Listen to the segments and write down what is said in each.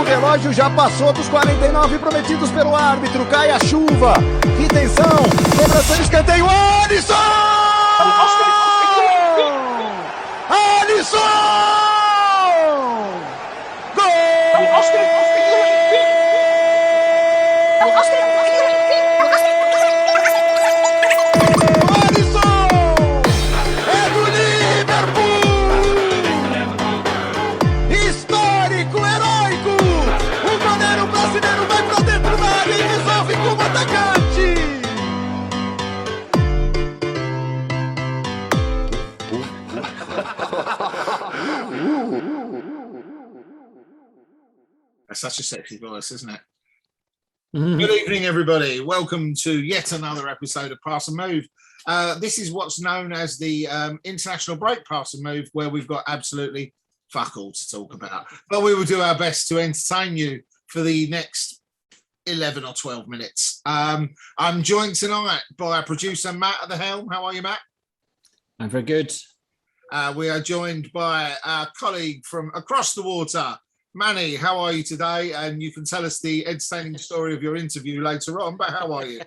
relógio já passou dos 49 prometidos pelo árbitro. Cai a chuva. Que tensão. Cobrança de escanteio. Alisson! Alisson! Gol! That's such a sexy voice, isn't it? Good evening, everybody. Welcome to yet another episode of Pass and Move. This is what's known as the International Break Pass and Move, where we've got absolutely fuck all to talk about. But we will do our best to entertain you for the next 11 or 12 minutes. I'm joined tonight by our producer, Matt, at the helm. How are you, Matt? I'm very good. We are joined by our colleague from across the water, Manny. How are you today? And you can tell us the entertaining story of your interview later on, but how are you?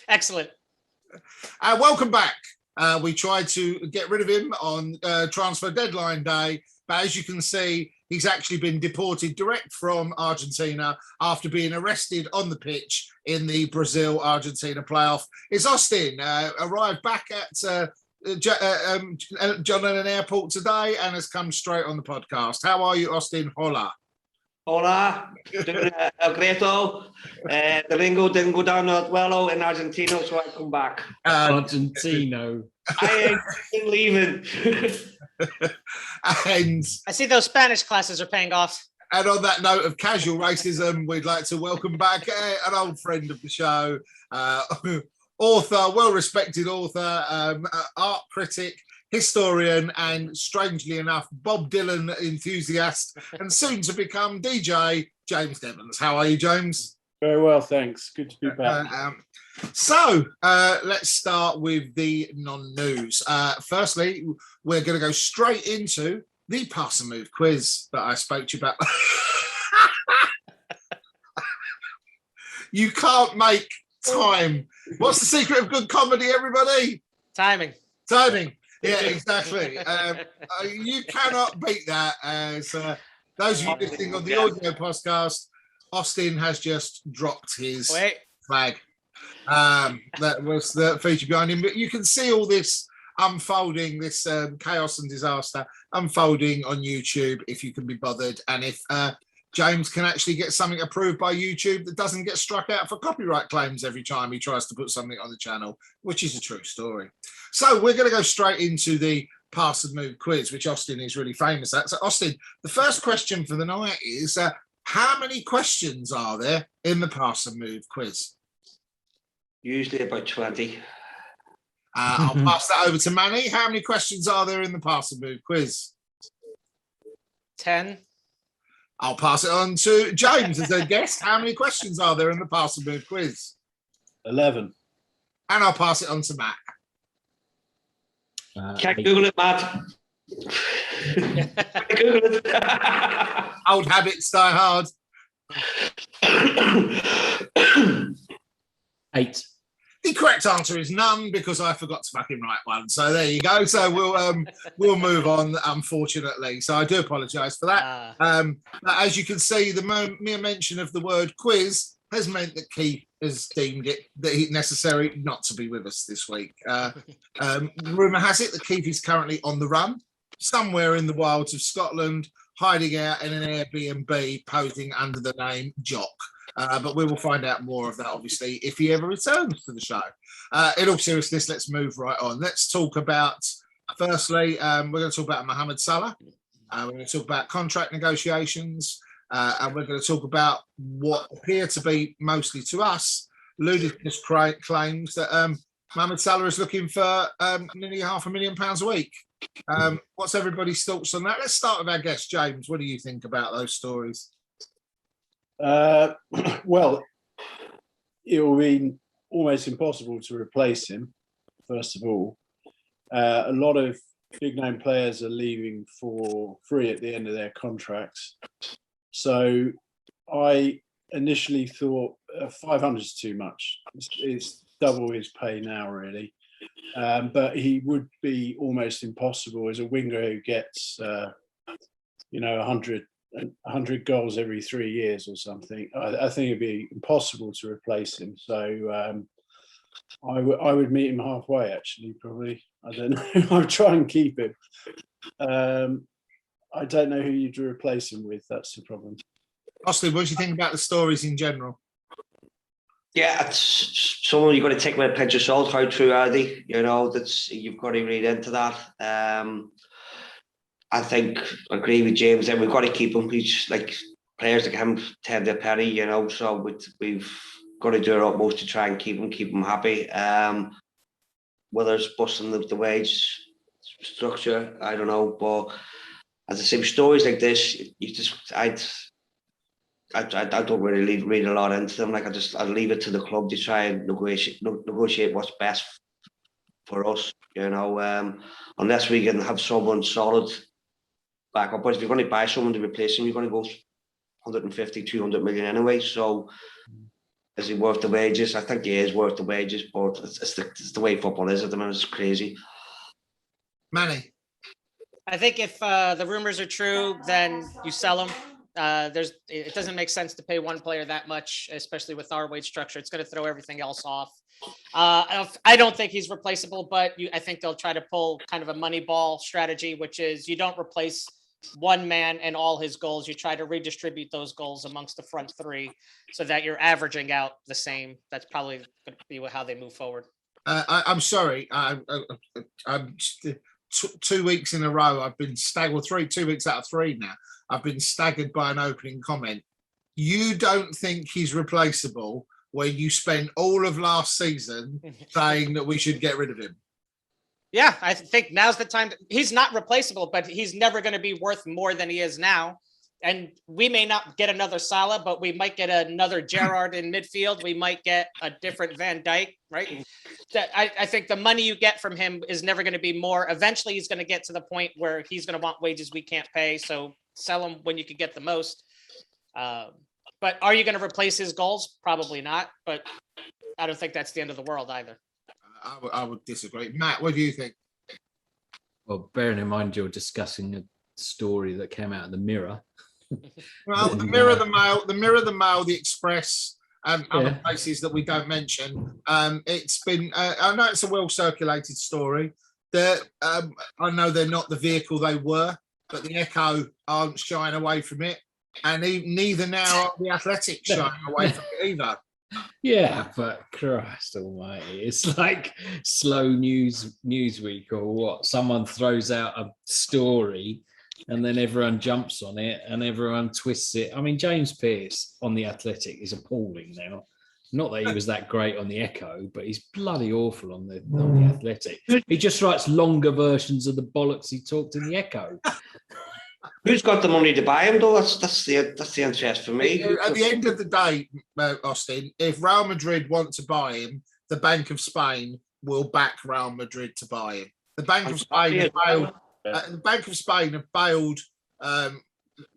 Excellent. Welcome back. We tried to get rid of him on transfer deadline day, but as you can see, he's actually been deported direct from Argentina after being arrested on the pitch in the Brazil-Argentina playoff. It's Austin, arrived back at John Lennon Airport today and has come straight on the podcast. How are you, Austin? Hola. Hola, El Greto. The lingo didn't go down that well in Argentina, so I come back. Argentino. I ain't leaving. And I see those Spanish classes are paying off. And on that note of casual racism, we'd like to welcome back an old friend of the show, author, well-respected author, art critic, historian, and strangely enough, Bob Dylan enthusiast, and soon to become DJ, James Devons. How are you, James? Very well, thanks. Good to be back. So let's start with the non-news. Firstly, we're going to go straight into the Pass and Move quiz that I spoke to you about. You can't make time. What's the secret of good comedy, everybody? Timing. Yeah, exactly. You cannot beat that. As those of you listening on the audio podcast, Austin has just dropped his flag. That was the feature behind him. But you can see all this unfolding, this chaos and disaster unfolding on YouTube if you can be bothered. And if James can actually get something approved by YouTube that doesn't get struck out for copyright claims every time he tries to put something on the channel, which is a true story. So we're going to go straight into the Pass and Move quiz, which Austin is really famous at. So Austin, the first question for the night is, how many questions are there in the Pass and Move quiz? Usually about 20. I'll pass that over to Manny. How many questions are there in the Pass and Move quiz? 10. I'll pass it on to James as a guest. How many questions are there in the Pass and Move quiz? 11. And I'll pass it on to Matt. Can't Google it, Matt. Google it. Old habits die hard. 8. The correct answer is none because I forgot to fucking write one. So there you go. So we'll move on, unfortunately. So I do apologise for that. But as you can see, the mere mention of the word quiz has meant that Keith has deemed it necessary not to be with us this week. Rumour has it that Keith is currently on the run somewhere in the wilds of Scotland, hiding out in an Airbnb, posing under the name Jock. But we will find out more of that, obviously, if he ever returns to the show. In all seriousness, let's move right on. Let's talk about, firstly, we're going to talk about Mohamed Salah. We're going to talk about contract negotiations. And we're going to talk about what appear to be, mostly to us, ludicrous claims that Mohamed Salah is looking for nearly £500,000 a week. What's everybody's thoughts on that? Let's start with our guest, James. What do you think about those stories? Well, it will be almost impossible to replace him, first of all. A lot of big-name players are leaving for free at the end of their contracts. So I initially thought 500 is too much. It's double his pay now, really. But he would be almost impossible as a winger who gets, 100 goals every 3 years or something. I think it'd be impossible to replace him. So I would meet him halfway, actually, probably. I don't know. I'll try and keep him. I don't know who you'd replace him with. That's the problem. Oxlade, what do you think about the stories in general? Yeah, it's someone you've got to take with a pinch of salt. How true are they? That's you've got to read into that. I think I agree with James. Then we've got to keep him. He's like players like him tend a penny, So we've got to do our utmost to try and keep him happy. Whether it's busting the wage structure, I don't know. But as I say, with stories like this, I don't really read a lot into them. Like I'll leave it to the club to try and negotiate what's best for us. Unless we can have someone solid back up. But if you're going to buy someone to replace him, you're going to go 150, 200 million anyway. So is he worth the wages? I think he is worth the wages, but it's the way football is at the minute. It's crazy. Manny. I think if the rumors are true, then you sell him. It doesn't make sense to pay one player that much, especially with our wage structure. It's going to throw everything else off. I don't think he's replaceable, but I think they'll try to pull kind of a money ball strategy, which is you don't replace one man and all his goals. You try to redistribute those goals amongst the front three so that you're averaging out the same. That's probably going to be how they move forward. I'm sorry. I'm 2 weeks in a row. I've been staggered. 2 weeks out of 3 now. I've been staggered by an opening comment. You don't think he's replaceable when you spent all of last season saying that we should get rid of him? Yeah, I think now's the time. He's not replaceable, but he's never going to be worth more than he is now. And we may not get another Salah, but we might get another Gerrard in midfield. We might get a different Van Dijk, right? I think the money you get from him is never going to be more. Eventually, he's going to get to the point where he's going to want wages we can't pay. So sell him when you can get the most. But are you going to replace his goals? Probably not. But I don't think that's the end of the world either. I would disagree. Matt, what do you think? Well, bearing in mind you're discussing a story that came out of the Mirror. Well, the Mirror, the Mail, the Express, and other places that we don't mention. It's been. I know it's a well circulated story. I know they're not the vehicle they were, but the Echo aren't shying away from it, and neither now are the Athletic shying away from it either. Yeah, but Christ almighty, it's like slow Newsweek or what? Someone throws out a story and then everyone jumps on it and everyone twists it. I mean, James Pearce on The Athletic is appalling now. Not that he was that great on the Echo, but he's bloody awful on the Athletic. He just writes longer versions of the bollocks he talked in the Echo. Who's got the money to buy him, though? That's the interest for me. At the end of the day, Austin, if Real Madrid want to buy him, the Bank of Spain will back Real Madrid to buy him. The Bank of Spain have bailed. The Bank of Spain have bailed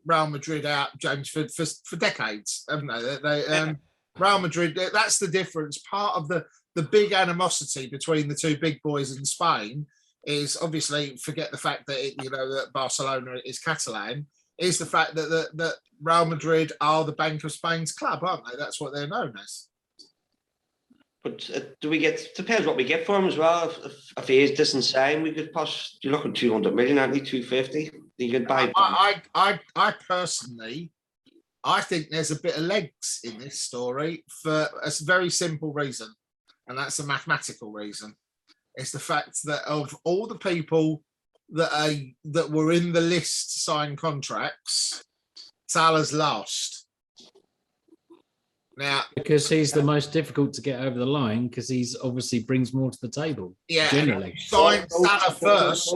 Real Madrid out, James, for decades, haven't they? Real Madrid. That's the difference. Part of the big animosity between the two big boys in Spain is obviously, forget the fact that that Barcelona is Catalan, is the fact that Real Madrid are the Bank of Spain's club, aren't they? That's what they're known as. But do we get? Depends what we get for him as well. If he is distant sign, we could you're looking 200 million, aren't you? 250. You could buy. I personally, I think there's a bit of legs in this story for a very simple reason, and that's a mathematical reason. It's the fact that of all the people that were in the list to sign contracts, Salah's last. Now, because he's the most difficult to get over the line, because he's obviously brings more to the table. Yeah, generally. Sign Salah first.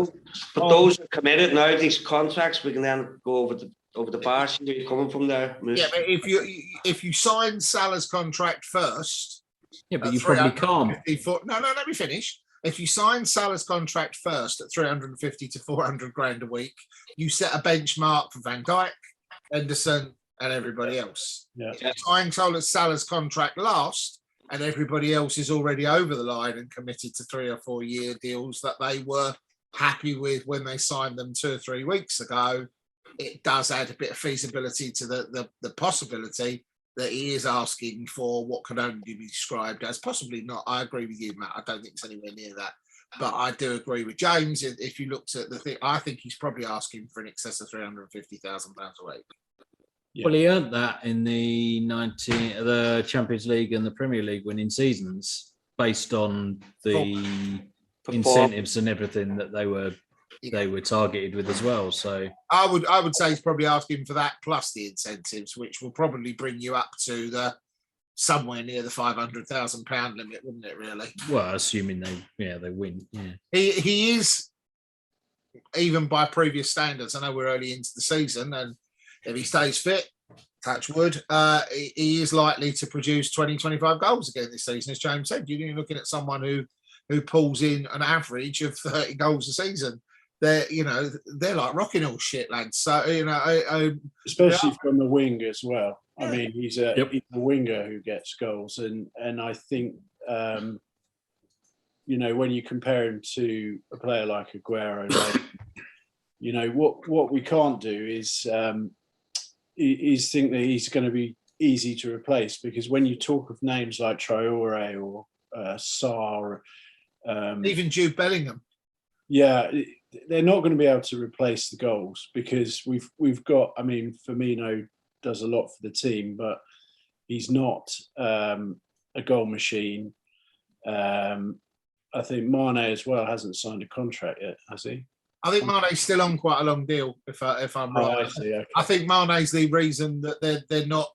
But those are committed now. These contracts, we can then go over the bar. See where you're coming from there. Yeah, but if you sign Salah's contract first, yeah, but you probably can't. No, let me finish. If you sign Salah's contract first at 350 to 400 grand a week, you set a benchmark for Van Dijk, Henderson, and everybody else. Yeah. If Tying Salah's contract lasts and everybody else is already over the line and committed to 3 or 4 year deals that they were happy with when they signed them 2 or 3 weeks ago, it does add a bit of feasibility to the possibility that he is asking for what can only be described as possibly not. I agree with you, Matt. I don't think it's anywhere near that. But I do agree with James. If you looked at the thing, I think he's probably asking for in excess of £350,000 a week. Yeah. Well, he earned that in the Champions League and the Premier League winning seasons based on the incentives and everything that they were targeted with as well. So I would say he's probably asking for that plus the incentives, which will probably bring you up to the somewhere near the £500,000 limit, wouldn't it? Really? Well, assuming they win. Yeah, he is, even by previous standards. I know we're early into the season, and if he stays fit, touch wood, he is likely to produce 20, 25 goals again this season, as James said. You're looking at someone who pulls in an average of 30 goals a season. They're like rocking all shit, lads. So especially from the wing as well. I mean, he's a winger who gets goals, and I think when you compare him to a player like Aguero, what we can't do is think that he's going to be easy to replace, because when you talk of names like Traore or Sarr, even Jude Bellingham, they're not going to be able to replace the goals, because we've got. I mean, Firmino does a lot for the team, but he's not a goal machine. I think Mane as well hasn't signed a contract yet, has he? I think Mane's still on quite a long deal, if I'm right. I see, okay. I think Mane's the reason that they're not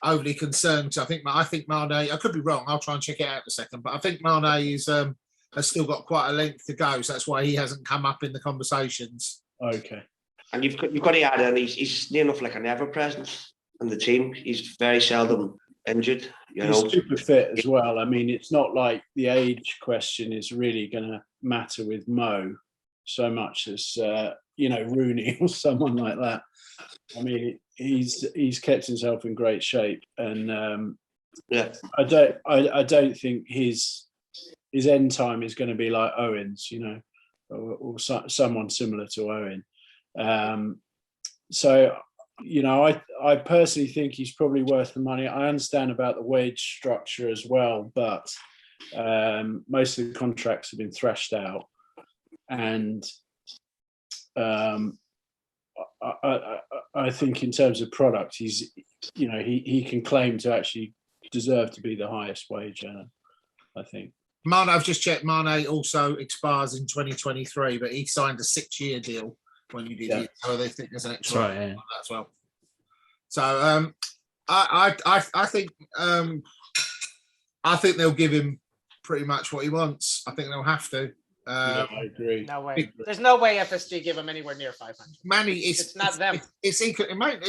overly concerned. I think Mane, I could be wrong, I'll try and check it out in a second, but I think Mane is has still got quite a length to go, so that's why he hasn't come up in the conversations. Okay. And you've got to add in, he's near enough like an ever-present in the team. He's very seldom injured. He's super fit as well. I mean, it's not like the age question is really going to matter with Mo so much as Rooney or someone like that. I mean, he's kept himself in great shape, and I don't think his end time is going to be like Owen's, or someone similar to Owen. So I personally think he's probably worth the money. I understand about the wage structure as well, but most of the contracts have been thrashed out. And I think in terms of product, he's, he can claim to actually deserve to be the highest wage earner, I think. Mane, I've just checked. Mane also expires in 2023, but he signed a 6-year deal when you did it. So they think there's an extra right, yeah. that as well. So I think they'll give him pretty much what he wants. I think they'll have to. I agree. No way. There's no way FSG give him anywhere near 500. Manny, it's not them. It's equal, mate.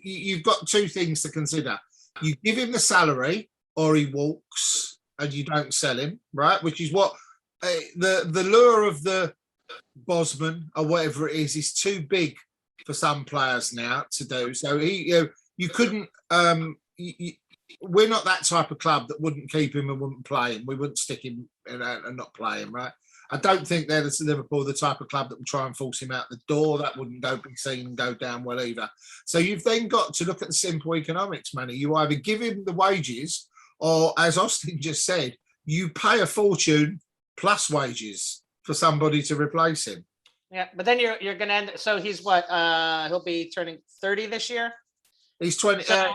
You've got two things to consider. You give him the salary, or he walks, and you don't sell him, right? Which is what the lure of the Bosman or whatever it is too big for some players now to do. So you couldn't. We're not that type of club that wouldn't keep him and wouldn't play him. We wouldn't stick him and not play him, right? I don't think they're Liverpool, the type of club that would try and force him out the door. That wouldn't be seen and go down well either. So you've then got to look at the simple economics, Manny. You either give him the wages, or, as Austin just said, you pay a fortune plus wages for somebody to replace him. Yeah, but then you're going to end. So he's what? He'll be turning 30 this year. He's 20. So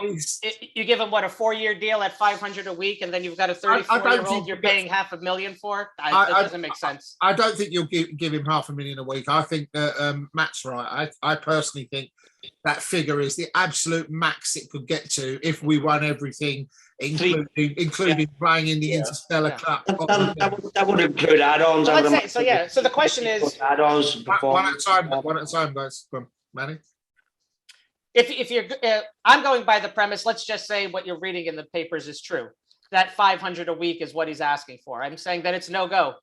you give him what, a 4-year deal at 500 a week, and then you've got a 34-year-old you're paying $500,000 for. That doesn't make sense. I don't think you'll give him $500,000 a week. I think that Matt's right. I personally think that figure is the absolute max it could get to if we won everything, including playing in the Interstellar Cup. That would include add-ons. Well, let's say, so the question is, add-ons. One at a time, guys. Come on, Manny. If you're, I'm going by the premise. Let's just say what you're reading in the papers is true. That 500 a week is what he's asking for. I'm saying that it's no go.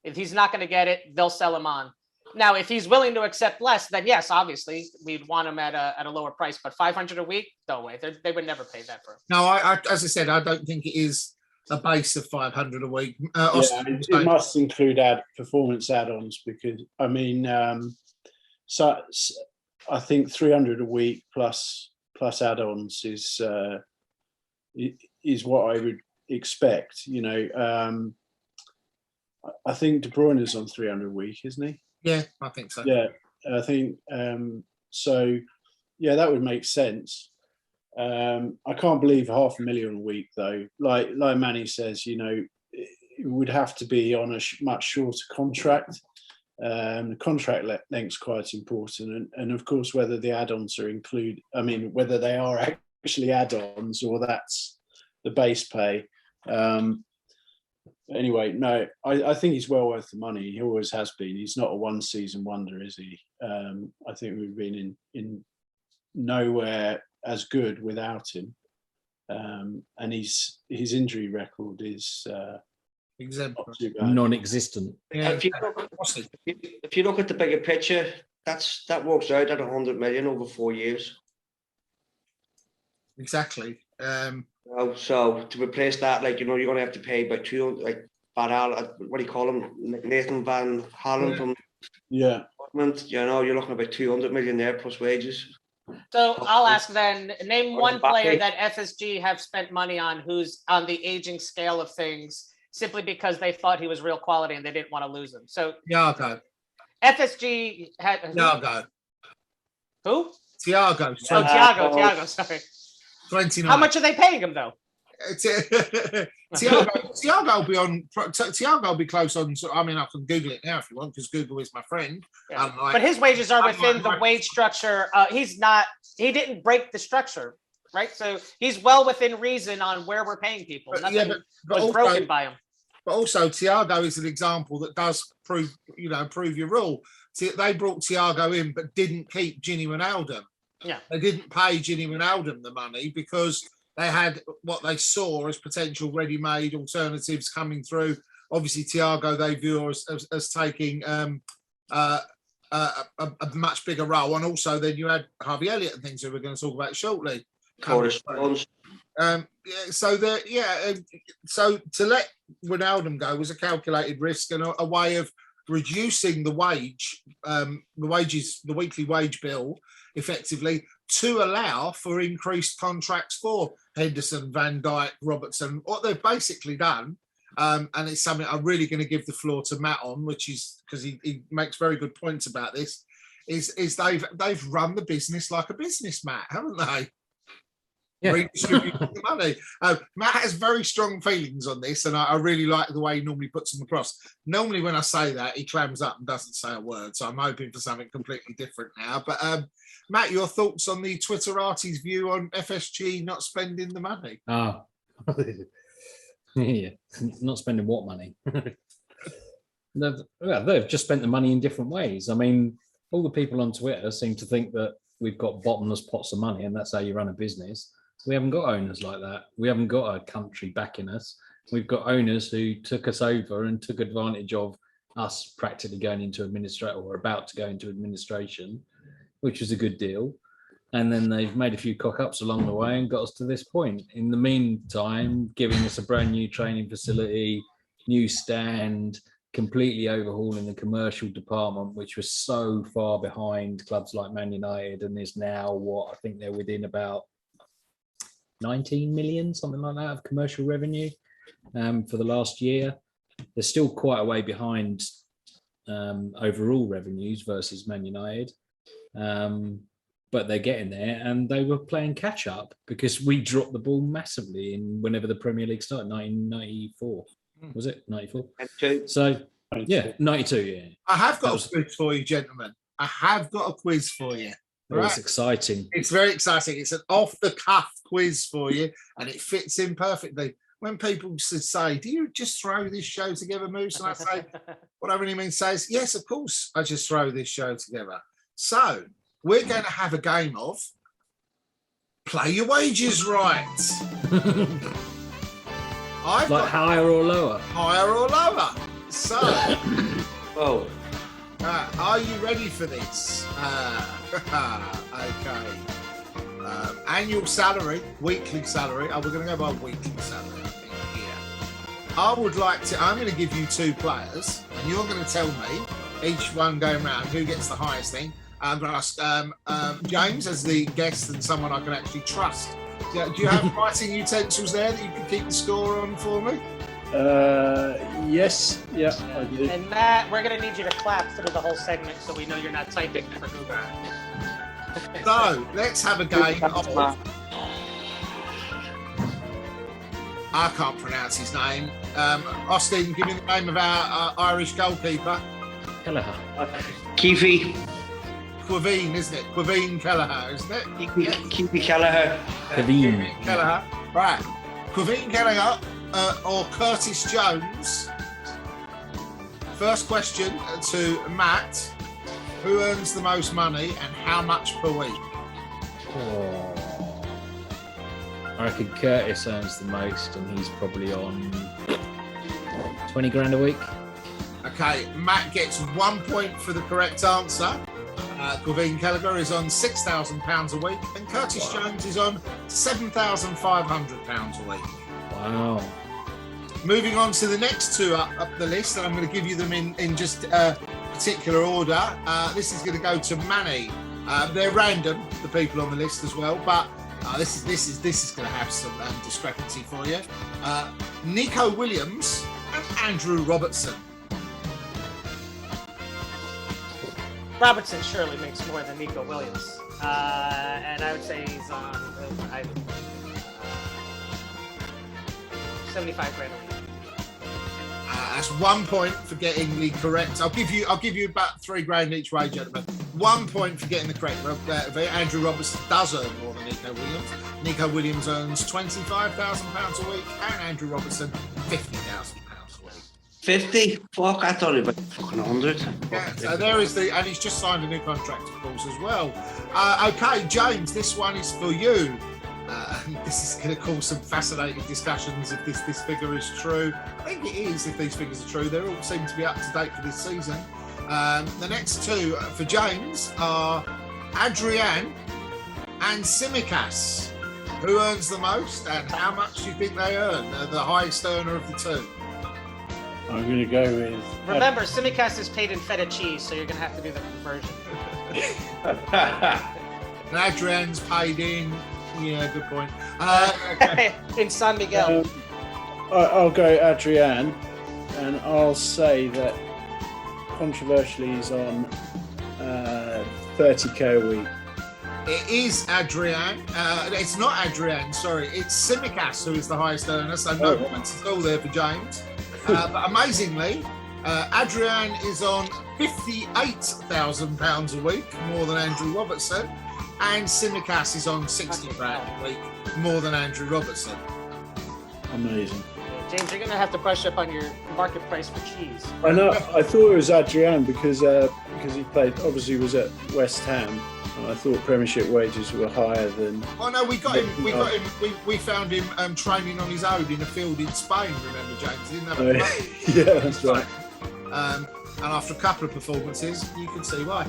If he's not going to get it, they'll sell him on. Now, if he's willing to accept less, then yes, obviously we'd want him at a lower price. But 500 a week, no way. They would never pay that for him. No, I as I said, I don't think it is a base of 500 a week. It must include performance add-ons because I mean, so I think 300 a week plus add-ons is what I would expect. You know, I think De Bruyne is on 300 a week, isn't he? Yeah, I think so. Yeah, I think so. Yeah, that would make sense. I can't believe 500,000 a week though. Like Manny says, you know, it would have to be on a much shorter contract. The contract length's quite important, and of course whether the add-ons are included. I mean, whether they are actually add-ons or that's the base pay. Anyway, no, I think he's well worth the money. He always has been. He's not a one-season wonder, is he? I think we've been in nowhere as good without him, and his injury record is non-existent. Yeah. If you look at the bigger picture, that works out at 100 million over 4 years. Exactly. So to replace that, like, you know, you're going to have to pay by 200, like what do you call him, Nathan Van Halen from Dortmund. You know, you're looking at about 200 million there plus wages. So I'll ask then, name one player that FSG have spent money on who's on the aging scale of things simply because they thought he was real quality and they didn't want to lose him. So Thiago. FSG had Thiago. Who? Thiago. Oh, Thiago, sorry. 29. How much are they paying him though? Thiago will be on. Thiago will be close on. I mean, I can Google it now if you want, because Google is my friend. Yeah. But his wages are within the wage structure. He's not. He didn't break the structure, right? So he's well within reason on where we're paying people. Nothing was also broken by him. But also, Thiago is an example that does prove your rule. They brought Thiago in, but didn't keep Gini Wijnaldum. Yeah, they didn't pay Gini Wijnaldum the money because they had what they saw as potential ready-made alternatives coming through. Obviously, Thiago they view as taking a much bigger role, and also then you had Harvey Elliott and things that we're going to talk about shortly. So to let Wijnaldum go was a calculated risk and a way of reducing the weekly wage bill effectively to allow for increased contracts for Henderson, Van Dijk, Robertson. What they've basically done, and it's something I'm really going to give the floor to Matt on, which is because he makes very good points about this, is they've run the business like a business, Matt, haven't they? Yeah. Redistributing the money. Matt has very strong feelings on this, and I really like the way he normally puts them across. Normally, when I say that, he clams up and doesn't say a word, so I'm hoping for something completely different now. But Matt, your thoughts on the Twitterati's view on FSG not spending the money? Oh, yeah, not spending what money? They've just spent the money in different ways. I mean, all the people on Twitter seem to think that we've got bottomless pots of money and that's how you run a business. We haven't got owners like that. We haven't got a country backing us. We've got owners who took us over and took advantage of us practically going into administration or about to go into administration, which was a good deal. And then they've made a few cock-ups along the way and got us to this point. In the meantime, giving us a brand new training facility, new stand, completely overhauling the commercial department, which was so far behind clubs like Man United, and is now what I think they're within about 19 million, something like that, of commercial revenue for the last year. They're still quite a way behind overall revenues versus Man United, but they're getting there, and they were playing catch up because we dropped the ball massively in whenever the Premier League started, 1994. Was it 94? 92. So, yeah, 92, yeah. I have got a quiz for you, gentlemen. I have got a quiz for you. Right? It's exciting. It's very exciting. It's an off-the-cuff quiz for you, and it fits in perfectly. When people say, do you just throw this show together, Moose? And I say, what I really mean says, yes, of course, I just throw this show together. So, we're going to have a game of Play Your Wages Right. Like higher or lower? Higher or lower. So, Are you ready for this? Okay. Annual salary, weekly salary. Oh, we're going to go by weekly salary, I think, here. I'm going to give you 2 players, and you're going to tell me, each one going round, who gets the highest thing. I'm going to ask James as the guest and someone I can actually trust. Do you have fighting utensils there that you can keep the score on for me? Yes, yeah, I do. And Matt, we're gonna need you to clap through the whole segment so we know you're not typing for Google. So let's have a game of. I can't pronounce his name. Austin, give me the name of our Irish goalkeeper. Kelleher. Keefe. Quaveen, isn't it? Quaveen Kelleher, isn't it? Keefe Kelleher. Quaveen. Kelleher. Right. Quaveen Kelleher or Curtis Jones. First question to Matt. Who earns the most money and how much per week? Oh. I reckon Curtis earns the most and he's probably on 20 grand a week. Okay, Matt gets 1 point for the correct answer. Quaveen Kelleher is on £6,000 a week and Curtis Jones is on £7,500 a week. Wow. Moving on to the next 2 up the list, and I'm going to give you them in just particular order. This is going to go to Manny. They're random, the people on the list as well, but this is going to have some discrepancy for you. Nico Williams and Andrew Robertson. Robertson surely makes more than Nico Williams, and I would say he's on 75 grand a week. That's 1 point for getting the correct. I'll give you about 3 grand each way, gentlemen. 1 point for getting the correct. Andrew Robertson does earn more than Nico Williams. Nico Williams earns £25,000 a week, and Andrew Robertson £50,000 a week. 50? Fuck, I thought it was fucking 100. Yeah, so there is and he's just signed a new contract, of course, as well. Okay, James, this one is for you. This is going to cause some fascinating discussions if this figure is true. I think it is if these figures are true. They all seem to be up to date for this season. The next 2 for James are Adrian and Tsimikas. Who earns the most and how much do you think they earn? The highest earner of the 2. I'm going to go with... Remember, Tsimikas is paid in feta cheese, so you're going to have to do the conversion. And Adrian's paid in... Yeah, good point. Okay. In San Miguel. I'll go Adrian, and I'll say that controversially he's on 30k a week. It is Adrian. It's not Adrian, sorry. It's Tsimikas who is the highest earner, so no points at all there for James. But amazingly, Adrian is on £58,000 a week, more than Andrew Robertson. And Tsimikas is on 60 grand a week, more than Andrew Robertson. Amazing. James, you're going to have to brush up on your market price for cheese. I know. I thought it was Adrian because he played. Obviously, was at West Ham, and I thought Premiership wages were higher than. Oh no, we got him. We found him training on his own in a field in Spain. Remember, James? He didn't have a yeah, that's right. And after a couple of performances, you can see why.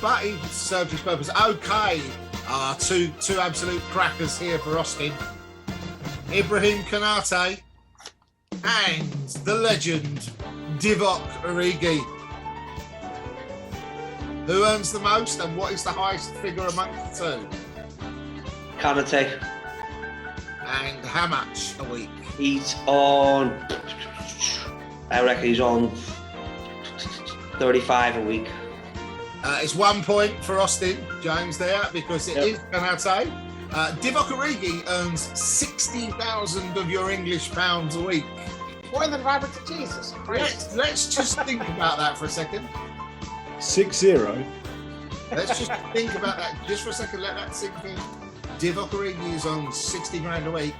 But he served his purpose. Okay, two absolute crackers here for Austin. Ibrahim Konate and the legend Divock Origi. Who earns the most and what is the highest figure among the 2? Konate. And how much a week? He's on... I reckon he's on 35 a week. It's 1 point for Austin, James, there, because it is Konate. Divock Origi earns 60,000 of your English pounds a week. More than Robertson. Jesus Christ. Let's just think about that for a second. 6-0. Let's just think about that just for a second. Let that sink in. Divock Origi is on 60 grand a week.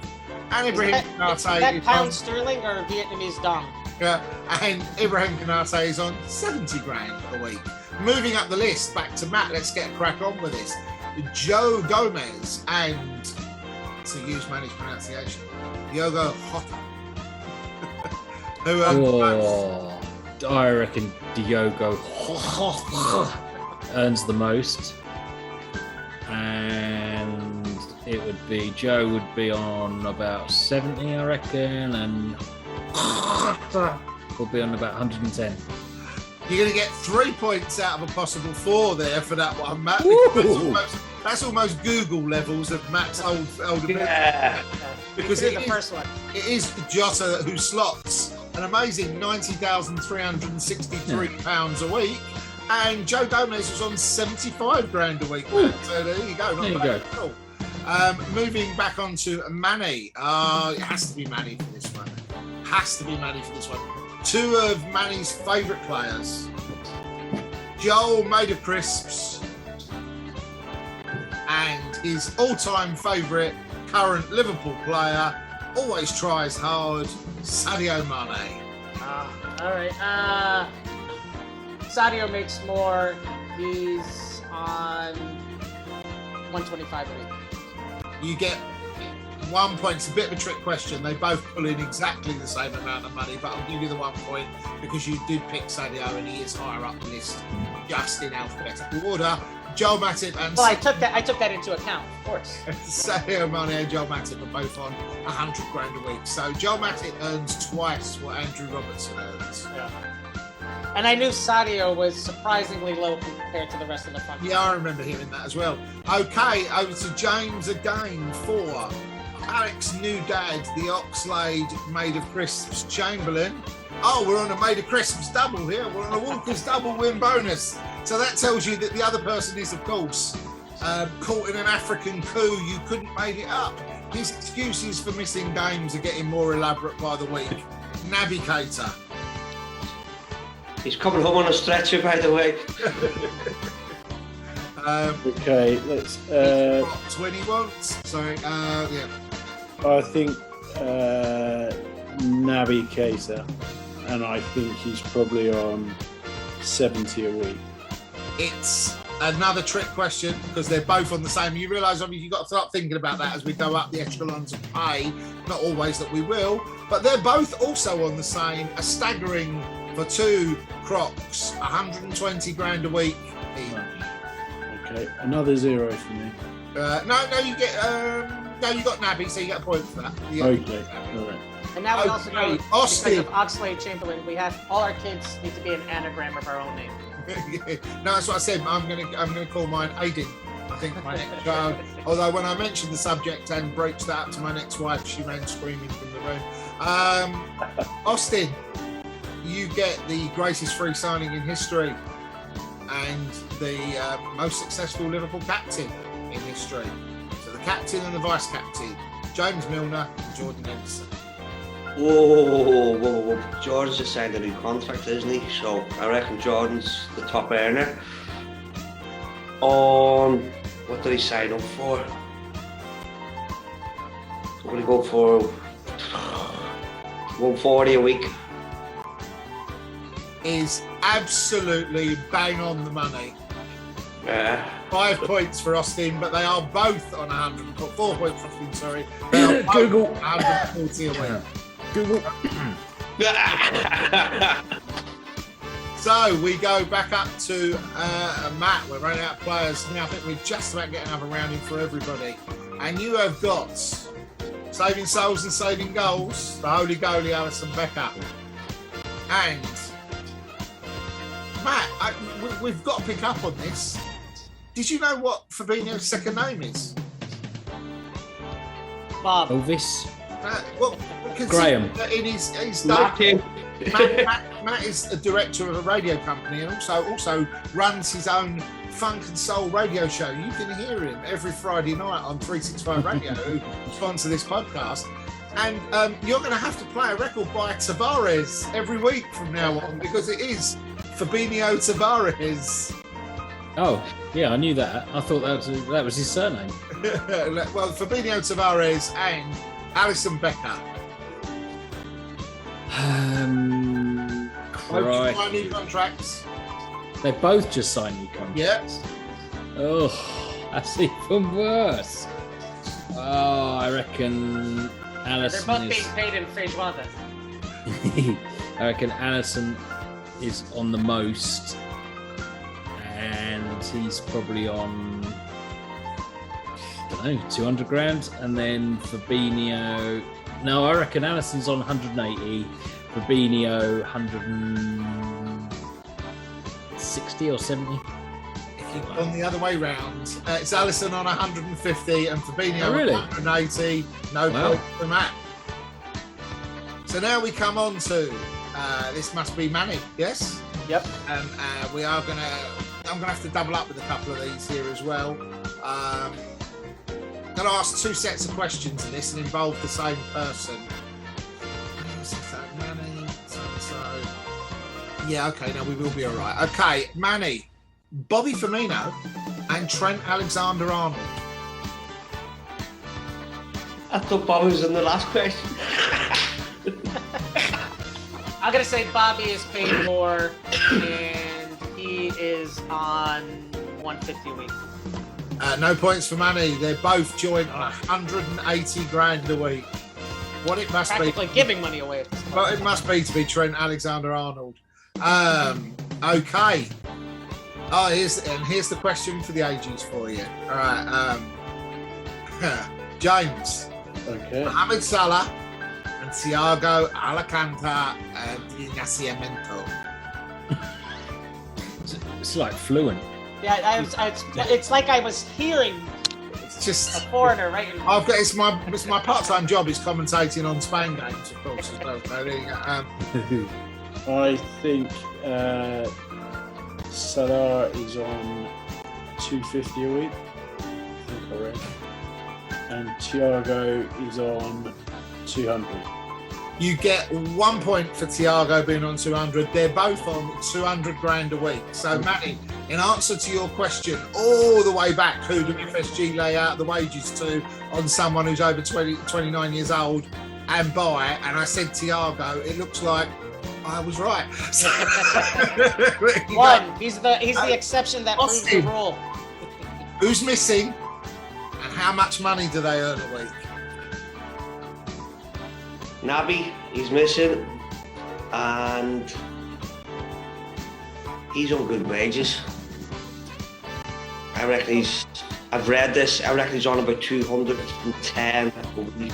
And Ibrahim Konate is that pound sterling or Vietnamese dong? And Ibrahim Konate is on 70 grand a week. Moving up the list, back to Matt. Let's get a crack on with this. Joe Gomez and, to use Manny's pronunciation, Diogo Jota. Who earned the most? I reckon Diogo earns the most, and it would be Joe would be on about 70, I reckon, and will be on about 110. You're going to get 3 points out of a possible 4 there for that one, Matt. That's almost Google levels of Matt's older Yeah. because the first one. it is Jota who slots an amazing £90,363 a week, and Joe Gomez was on 75 grand a week. So there you go. There you go. Cool. Moving back on to Manny. It has to be Manny for this one. Two of Manny's favourite players, Joel made of crisps, and his all-time favourite current Liverpool player, always tries hard, Sadio Mane. All right. Sadio makes more. He's on 125 a week. You get 1 point. It's a bit of a trick question. They both pull in exactly the same amount of money, but I'll give you the 1 point because you did pick Sadio and he is higher up the list, just in alphabetical order. Joel Matip and Well, I took that into account, of course. Sadio Mane and Joel Matip are both on 100 grand a week. So Joel Matip earns twice what Andrew Robertson earns. Yeah. And I knew Sadio was surprisingly low compared to the rest of the front. Yeah, I remember hearing that as well. Okay, over to James again for Alex new dad, the Oxlade made of crisps Chamberlain. Oh, we're on a made of crisps double here. We're on a Walker's double win bonus. So that tells you that the other person is, of course, caught in an African coup. You couldn't make it up. His excuses for missing games are getting more elaborate by the week. Navigator. He's coming home on a stretcher, by the way. Okay, let's. 20 wants. Sorry, yeah. I think Naby Keita, and I think he's probably on 70 a week. It's another trick question because they're both on the same. You realise, obviously, you've got to start thinking about that as we go up the echelons of pay. Not always that we will, but they're both also on the same. A staggering for two Crocs, 120 grand a week each. Okay, another 0 for me. No, you get. No, you got Naby, so you get a point for that. Yeah. Okay, all right. And now we also know Austin. because of Oxlade-Chamberlain, we have all our kids need to be an anagram of our own name. No, that's what I said. I'm gonna call mine Aiden. I think my next child. Although when I mentioned the subject and broached that up to my next wife, she ran screaming from the room. Austin, you get the greatest free signing in history and the most successful Liverpool captain in history. So the captain and the vice captain, James Milner and Jordan Henderson. Whoa. Jordan's just signed a new contract, isn't he? So I reckon Jordan's the top earner. What did he sign up for? I'm going to go for 140 a week. Is absolutely bang on the money. Yeah. 5 points for Austin, but they are both on 100. 4 points for Austin, sorry. They are both Google. 140 a week. Google. So we go back up to Matt. We're running out of players now. I think we're just about getting another round in for everybody. And you have got saving souls and saving goals, the holy goalie Alisson Becker. And Matt, we've got to pick up on this. Did you know what Fabinho's second name is? Bob. Elvis. Well, Graham. In his Matthew. Matt is a director of a radio company and also runs his own funk and soul radio show. You can hear him every Friday night on 365 Radio, who sponsor this podcast. And you're going to have to play a record by Tavares every week from now on because it is Fabinho Tavares. Oh, yeah, I knew that. I thought that was his surname. Well, Fabinho Tavares and Alisson Becker. Both signed new contracts. They both just signed new contracts. Yeah. Oh, that's even worse. Oh, I reckon They're Alisson both is. being paid in Feijoada. I reckon Alisson is on the most, and he's probably on, I don't know, 200 grand. And then Fabinho, no, I reckon Alisson's on 180, Fabinho 160 or 70. On the other way round, it's Alisson on 150 and Fabinho really? on 180. No point for Matt. So now we come on to this must be Manny, yes? Yep. And I'm gonna have to double up with a couple of these here as well. I'm gonna ask two sets of questions in this and involve the same person. Manny, so yeah, okay, no, we will be all right. Okay, Manny. Bobby Firmino and Trent Alexander-Arnold. I thought Bobby was in the last question. I'm gonna say Bobby is paid more, and he is on 150 a week. No points for Manny. They're both joint 180 grand a week. What it must Practically be. giving money away at this point. Well, it must be to be Trent Alexander-Arnold. Okay. Oh, here's the question for the ages for you. All right, James. Okay. Mohamed Salah and Thiago Alcantara di Nascimento. It's like fluent. Yeah, it's like I was hearing It's just a foreigner, right? I've got it's my part-time job is commentating on Spain games, of course, as well. So there you go. I think Salah is on 250 a week. I think I read. And Thiago is on 200. You get 1 point for Thiago being on 200. They're both on 200 grand a week. So, Matty, in answer to your question, all the way back, who do FSG lay out the wages to on someone who's over 29 years old and by? And I said Thiago. It looks like I was right. One, he's the exception that proves the rule. Who's missing, and how much money do they earn a week? Naby, he's missing, and he's on good wages. I reckon I've read this, I reckon he's on about 210 a week.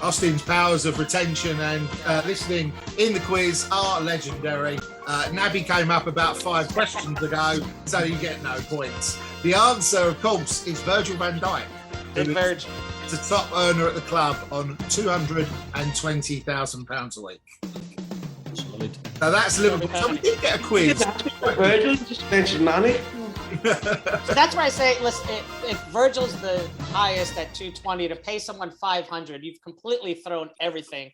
Austin's powers of retention and listening in the quiz are legendary. Naby came up about 5 questions ago, so you get no points. The answer, of course, is Virgil van Dijk. Big Virgil. The top earner at the club on £220,000 a week. Solid. So that's Liverpool. So we did get a quiz. Virgil just mentioned money. So that's why I say, listen, if Virgil's the highest at 220, to pay someone 500, you've completely thrown everything.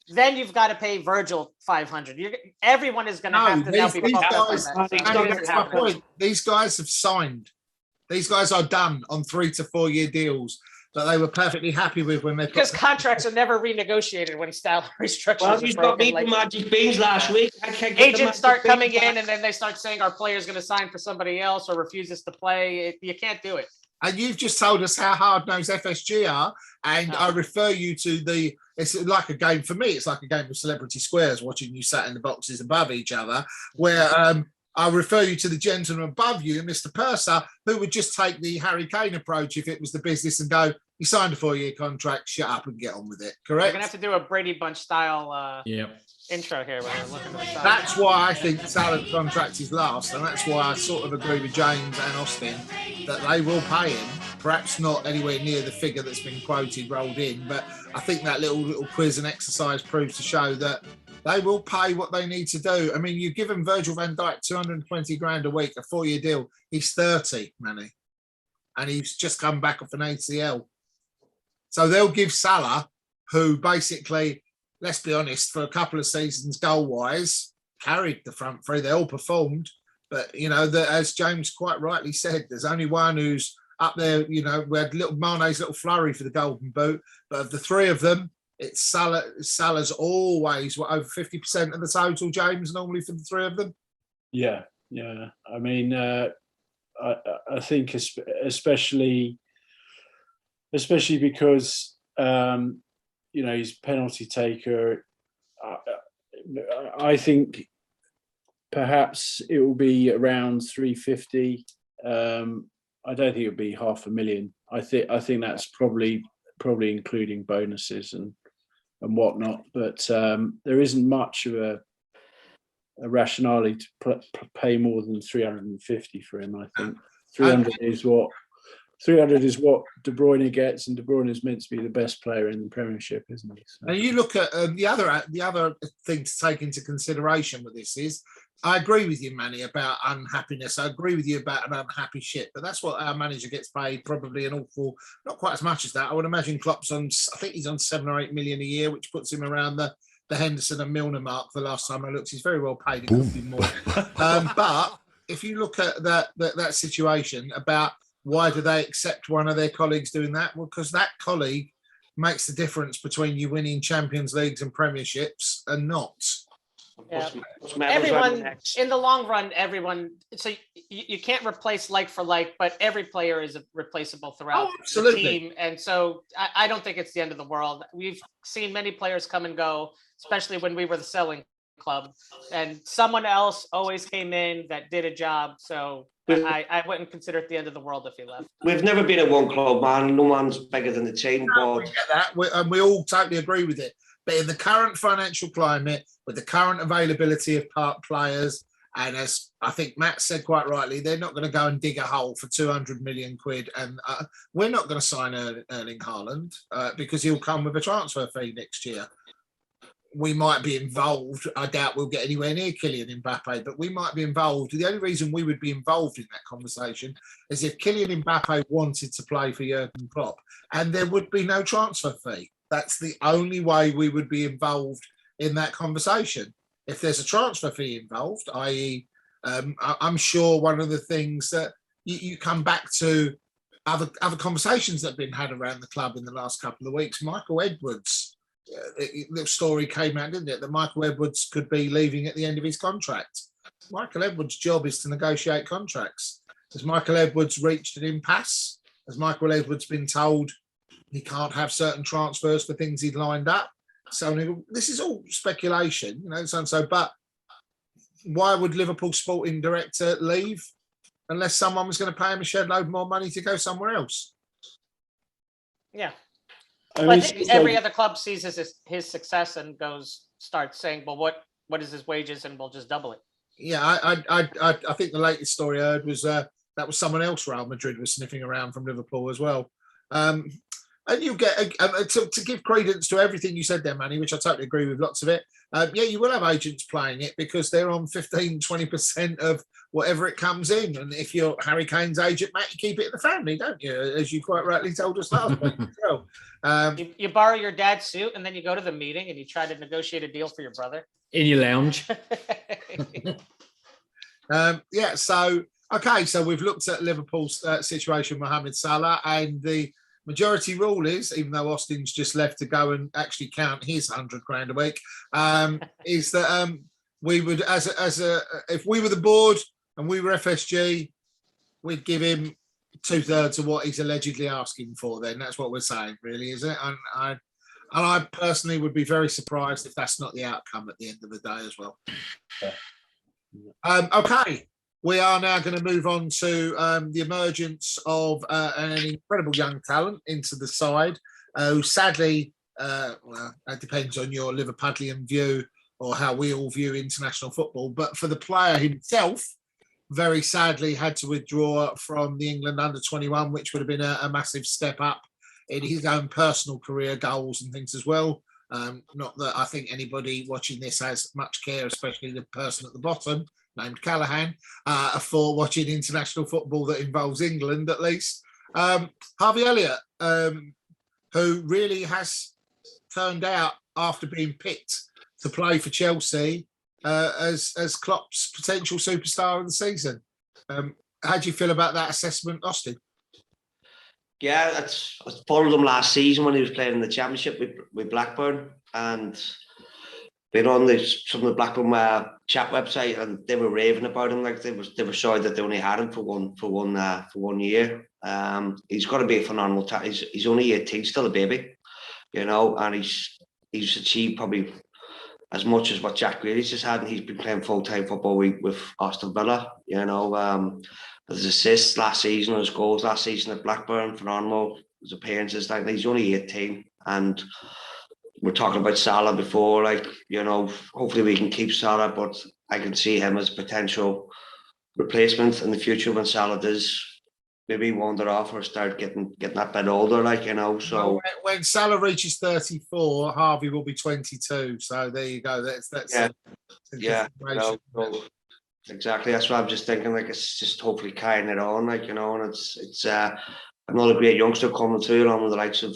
Then you've got to pay Virgil 500. Everyone is going to have to now be pumped up on that. That's my point. These guys have signed. These guys are done on 3 to 4 year deals that they were perfectly happy with when they because contracts are never renegotiated when salary structures Well, are he's broken. got me Like, magic beans last week. I can't get the agents magic start beans coming back. in and then they start saying our player's going to sign for somebody else or refuses to play. You can't do it. And you've just told us how hard-nosed FSG are, and I refer you to it's like a game for me. It's like a game of celebrity squares, watching you sat in the boxes above each other, where I refer you to the gentleman above you, Mr. Purser, who would just take the Harry Kane approach if it was the business and go, you signed a 4-year contract, shut up and get on with it. Correct? We're going to have to do a Brady Bunch style Yep. intro here. When we're looking at the side. That's why I think Salah's contract is last, and that's why I sort of agree with James and Austin that they will pay him. Perhaps not anywhere near the figure that's been quoted, rolled in, but I think that little quiz and exercise proves to show that they will pay what they need to do. I mean, you've given Virgil van Dijk 220 grand a week, a 4-year deal. He's 30, Manny, and he's just come back off an ACL. So they'll give Salah, who basically, let's be honest, for a couple of seasons goal-wise, carried the front three. They all performed. But, you know, as James quite rightly said, there's only one who's up there. You know, we had Mane's little flurry for the golden boot. But of the three of them, it's Salah. Salah's always over 50% of the total, James, normally for the three of them. Yeah. I mean, I think especially because you know, he's penalty taker. I think perhaps it will be around 350. I don't think it'll be 500,000. I think that's probably including bonuses and whatnot. But there isn't much of a rationale to pay more than 350 for him. I think 300 is what De Bruyne gets, and De Bruyne is meant to be the best player in the Premiership, isn't he? So. And you look at the other thing to take into consideration with this is, I agree with you, Manny, about unhappiness. I agree with you about an unhappy ship, but that's what our manager gets paid, probably an awful, not quite as much as that. I would imagine Klopp's I think he's on 7 or 8 million a year, which puts him around the Henderson and Milner mark. The last time I looked, he's very well paid. It could be more. But if you look at that situation about why do they accept one of their colleagues doing that? Well, because that colleague makes the difference between you winning Champions Leagues and Premierships and not. Yeah. Everyone in the long run, so you can't replace like for like, but every player is replaceable throughout the team. And so I don't think it's the end of the world. We've seen many players come and go, especially when we were the selling club, and someone else always came in that did a job. So I wouldn't consider it the end of the world if he left. We've never been at one club, man. No one's bigger than the team. We get that, and we all totally agree with it. But in the current financial climate, with the current availability of park players, and as I think Matt said quite rightly, they're not going to go and dig a hole for 200 million quid. And we're not going to sign Erling Haaland because he'll come with a transfer fee next year. We might be involved. I doubt we'll get anywhere near Kylian Mbappe, but we might be involved. The only reason we would be involved in that conversation is if Kylian Mbappe wanted to play for Jurgen Klopp, and there would be no transfer fee. That's the only way we would be involved in that conversation. If there's a transfer fee involved, i.e., I'm sure one of the things that you come back to other conversations that have been had around the club in the last couple of weeks. Michael Edwards, the story came out, didn't it, that Michael Edwards could be leaving at the end of his contract. Michael Edwards' job is to negotiate contracts. Has Michael Edwards reached an impasse? Has Michael Edwards been told he can't have certain transfers for things he'd lined up? So this is all speculation, so. But why would Liverpool sporting director leave unless someone was going to pay him a shed load more money to go somewhere else? Yeah. I think every other club sees his success and starts saying, well, what is his wages, and we'll just double it. Yeah, I think the latest story I heard was that was someone else Real Madrid was sniffing around from Liverpool as well. And you get, to give credence to everything you said there, Manny, which I totally agree with lots of it. Yeah, you will have agents playing it because they're on 15, 20% of whatever it comes in. And if you're Harry Kane's agent, Matt, you keep it in the family, don't you? As you quite rightly told us last week as well. You borrow your dad's suit and then you go to the meeting and you try to negotiate a deal for your brother. In your lounge. Yeah, so we've looked at Liverpool's situation, Mohamed Salah, and the majority rule is, even though Austin's just left to go and actually count his 100 grand a week, is that we would, if we were the board and we were FSG, we'd give him 2/3 of what he's allegedly asking for. Then that's what we're saying, really, is it? And I personally would be very surprised if that's not the outcome at the end of the day as well. Okay. We are now going to move on to the emergence of an incredible young talent into the side, who sadly, well, it depends on your Liverpudlian view or how we all view international football, but for the player himself, very sadly had to withdraw from the England under-21, which would have been a massive step up in his own personal career goals and things as well. Not that I think anybody watching this has much care, especially the person at the bottom, named Callahan, for watching international football that involves England, at least. Harvey Elliott, who really has turned out, after being picked to play for Chelsea, as Klopp's potential superstar of the season. How do you feel about that assessment, Austin? Yeah, I followed him last season when he was playing in the Championship with Blackburn, and been on some of the Blackburn chat website, and they were raving about him. Like they were sorry that they only had him for one year. He's got to be a phenomenal talent. He's only 18, still a baby, and he's achieved probably as much as what Jack Grealish has had, and he's been playing full-time football with Aston Villa. You know, his assists last season, his goals last season at Blackburn, phenomenal. His appearances, like he's only 18, and we're talking about Salah before. Like, you know, hopefully we can keep Salah, but I can see him as a potential replacement in the future when Salah does maybe wander off or start getting that bit older, like, you know. So well, when Salah reaches 34, Harvey will be 22. So there you go. That's yeah, you know, so exactly. That's what I'm just thinking. Like, it's just hopefully carrying it on, like, you know. And it's another great youngster coming through, along with the likes of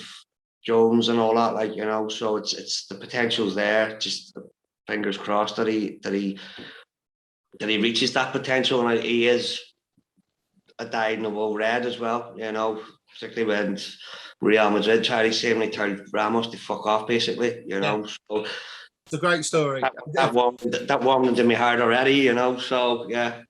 Jones and all that, like, you know. So it's the potential's there. Just fingers crossed that he reaches that potential, and he is a dyed-in-the-wool red as well, you know, particularly when Real Madrid tried to save him, they told Ramos to fuck off, basically, you know. So it's a great story. That warmed into my heart already, you know. So yeah.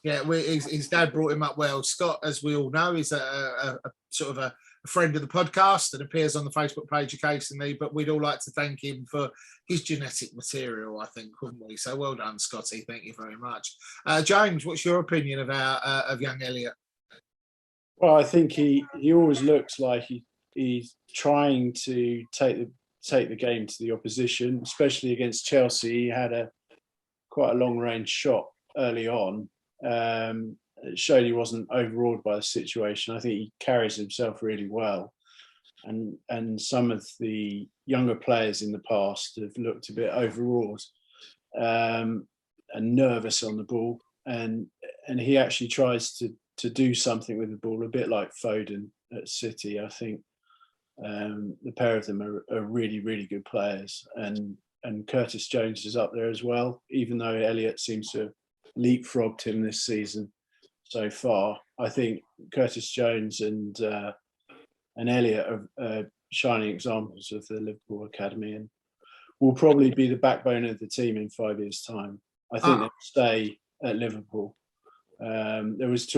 Yeah, his dad brought him up well. Scott, as we all know, is a sort of a friend of the podcast and appears on the Facebook page occasionally, but we'd all like to thank him for his genetic material, I think, wouldn't we? So well done, Scotty. Thank you very much. James, what's your opinion of young Elliot? Well, I think he always looks like he's trying to take the game to the opposition, especially against Chelsea. He had quite a long range shot early on. It showed he wasn't overawed by the situation. I think he carries himself really well, and some of the younger players in the past have looked a bit overawed and nervous on the ball, and he actually tries to do something with the ball, a bit like Foden at City. I think the pair of them are really, really good players, and Curtis Jones is up there as well, even though Elliott seems to have leapfrogged him this season so far. I think Curtis Jones and Elliott are shining examples of the Liverpool Academy, and will probably be the backbone of the team in 5 years' time. I think they'll stay at Liverpool. There was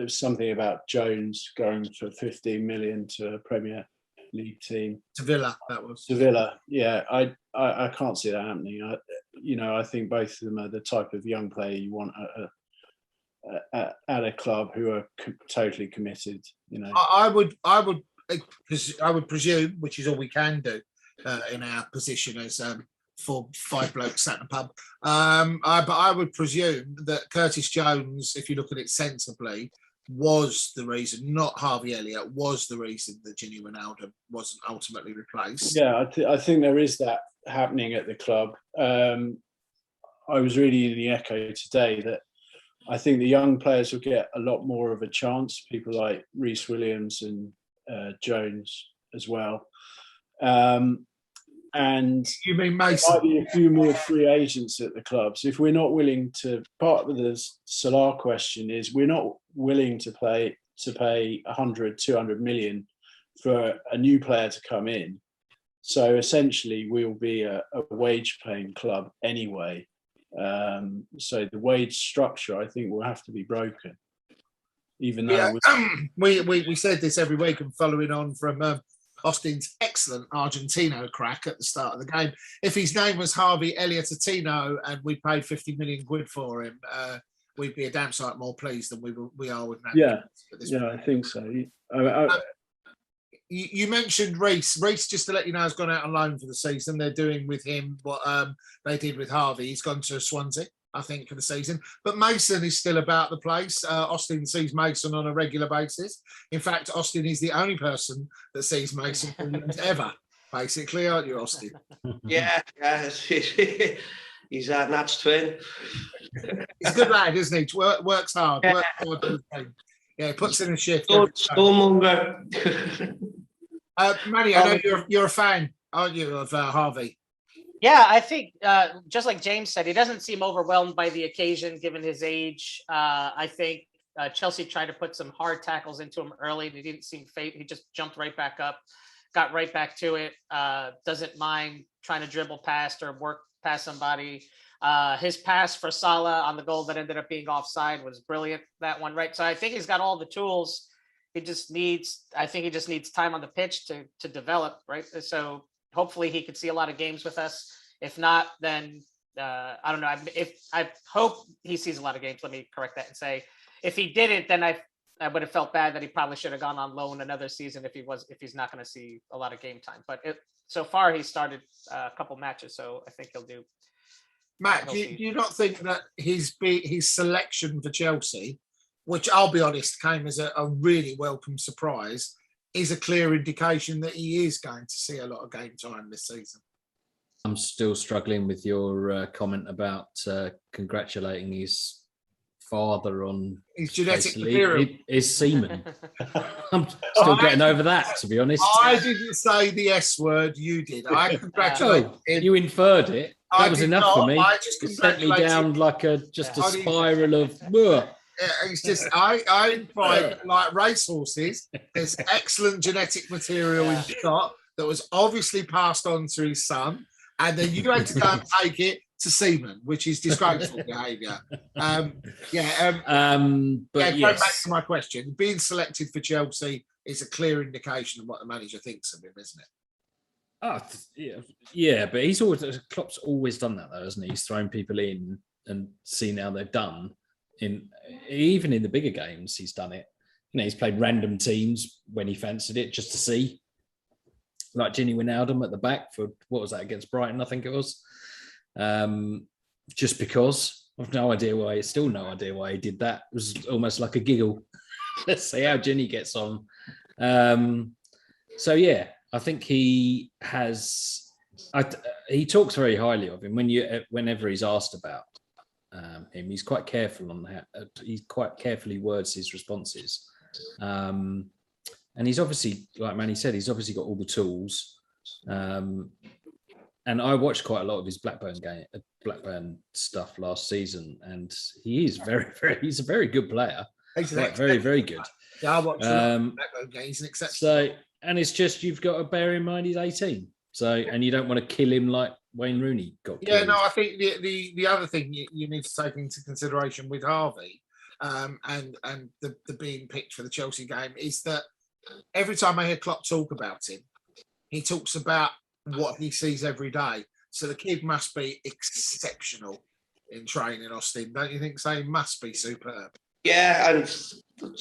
something about Jones going for 15 million to a Premier League team. To Villa, that was. To Villa, yeah. I can't see that happening. I think both of them are the type of young player you want at a club who are totally committed. You know, I would presume, which is all we can do in our position as 5 blokes sat in a pub. But I would presume that Curtis Jones, if you look at it sensibly, was the reason, not Harvey Elliott, was the reason that Gini Wijnaldum wasn't ultimately replaced. Yeah, I think there is that happening at the club. I was reading in the Echo today that I think the young players will get a lot more of a chance, people like Reece Williams and Jones as well. And you mean Mason? There might be a few more free agents at the clubs. If we're not willing to, part of the Salah question is we're not willing to pay 100, 200 million for a new player to come in. So essentially we'll be a wage paying club anyway. So the wage structure, I think, will have to be broken. Even though we said this every week, and following on from Austin's excellent Argentino crack at the start of the game, if his name was Harvey Elliott-Tino and we paid 50 million quid for him, we'd be a damn sight more pleased than we are with now. Yeah, I think so. You mentioned Reece. Reece, just to let you know, has gone out on loan for the season. They're doing with him what they did with Harvey. He's gone to Swansea, I think, for the season. But Mason is still about the place. Austin sees Mason on a regular basis. In fact, Austin is the only person that sees Mason ever, basically, aren't you, Austin? Yeah. He's Nat's twin. He's a good lad, isn't he? Works hard. Works hard. Yeah, he puts in a shift. Stormonger. Manny, I know you're a fan, aren't you, of Harvey? Yeah, I think just like James said, he doesn't seem overwhelmed by the occasion given his age. I think Chelsea tried to put some hard tackles into him early. He didn't seem fate. He just jumped right back up, got right back to it. Doesn't mind trying to dribble past or work past somebody. His pass for Salah on the goal that ended up being offside was brilliant, that one, right? So I think he's got all the tools. He just needs time on the pitch to develop, right? So hopefully he could see a lot of games with us If not, then I don't know. I hope he sees a lot of games. Let me correct that and say, if he didn't, then I would have felt bad that he probably should have gone on loan another season if he's not going to see a lot of game time. But so far he started a couple matches, so I think he'll do. Matt, do you not think that his selection for Chelsea, which I'll be honest came as a really welcome surprise, is a clear indication that he is going to see a lot of game time this season? I'm still struggling with your comment about congratulating his father on his genetic material. His semen. I'm still getting over that, to be honest. I didn't say the S word, you did. I congratulate him. You inferred it. That was enough for me. I just it sent me down like a spiral of. Yeah, it's just I implied like racehorses. There's excellent genetic material in Scott that was obviously passed on to his son, and then you had to go and take it to semen, which is disgraceful behaviour. But going back yes. to my question, being selected for Chelsea is a clear indication of what the manager thinks of him, isn't it? Oh, yeah, but Klopp's always done that though, hasn't he? He's thrown people in and seen how they've done. Even in the bigger games, he's done it. You know, he's played random teams when he fancied it just to see, like Gini Wijnaldum at the back for what was that against Brighton? I think it was. Just because I've no idea why. Still no idea why he did that. It was almost like a giggle. Let's see how Gini gets on. So yeah. I think he has. He talks very highly of him. Whenever he's asked about him, he's quite careful on that. He quite carefully words his responses, and he's obviously, like Manny said, he's obviously got all the tools. And I watched quite a lot of his Blackburn stuff last season, and he is he's a very good player. He's very, very good. Yeah, I watched Blackburn games. He's an exceptional. And it's just, you've got to bear in mind he's 18. So, and you don't want to kill him like Wayne Rooney got killed. Yeah, no, I think the other thing you need to take into consideration with Harvey and the being picked for the Chelsea game is that every time I hear Klopp talk about him, he talks about what he sees every day. So the kid must be exceptional in training, Austin. Don't you think so? He must be superb. Yeah, and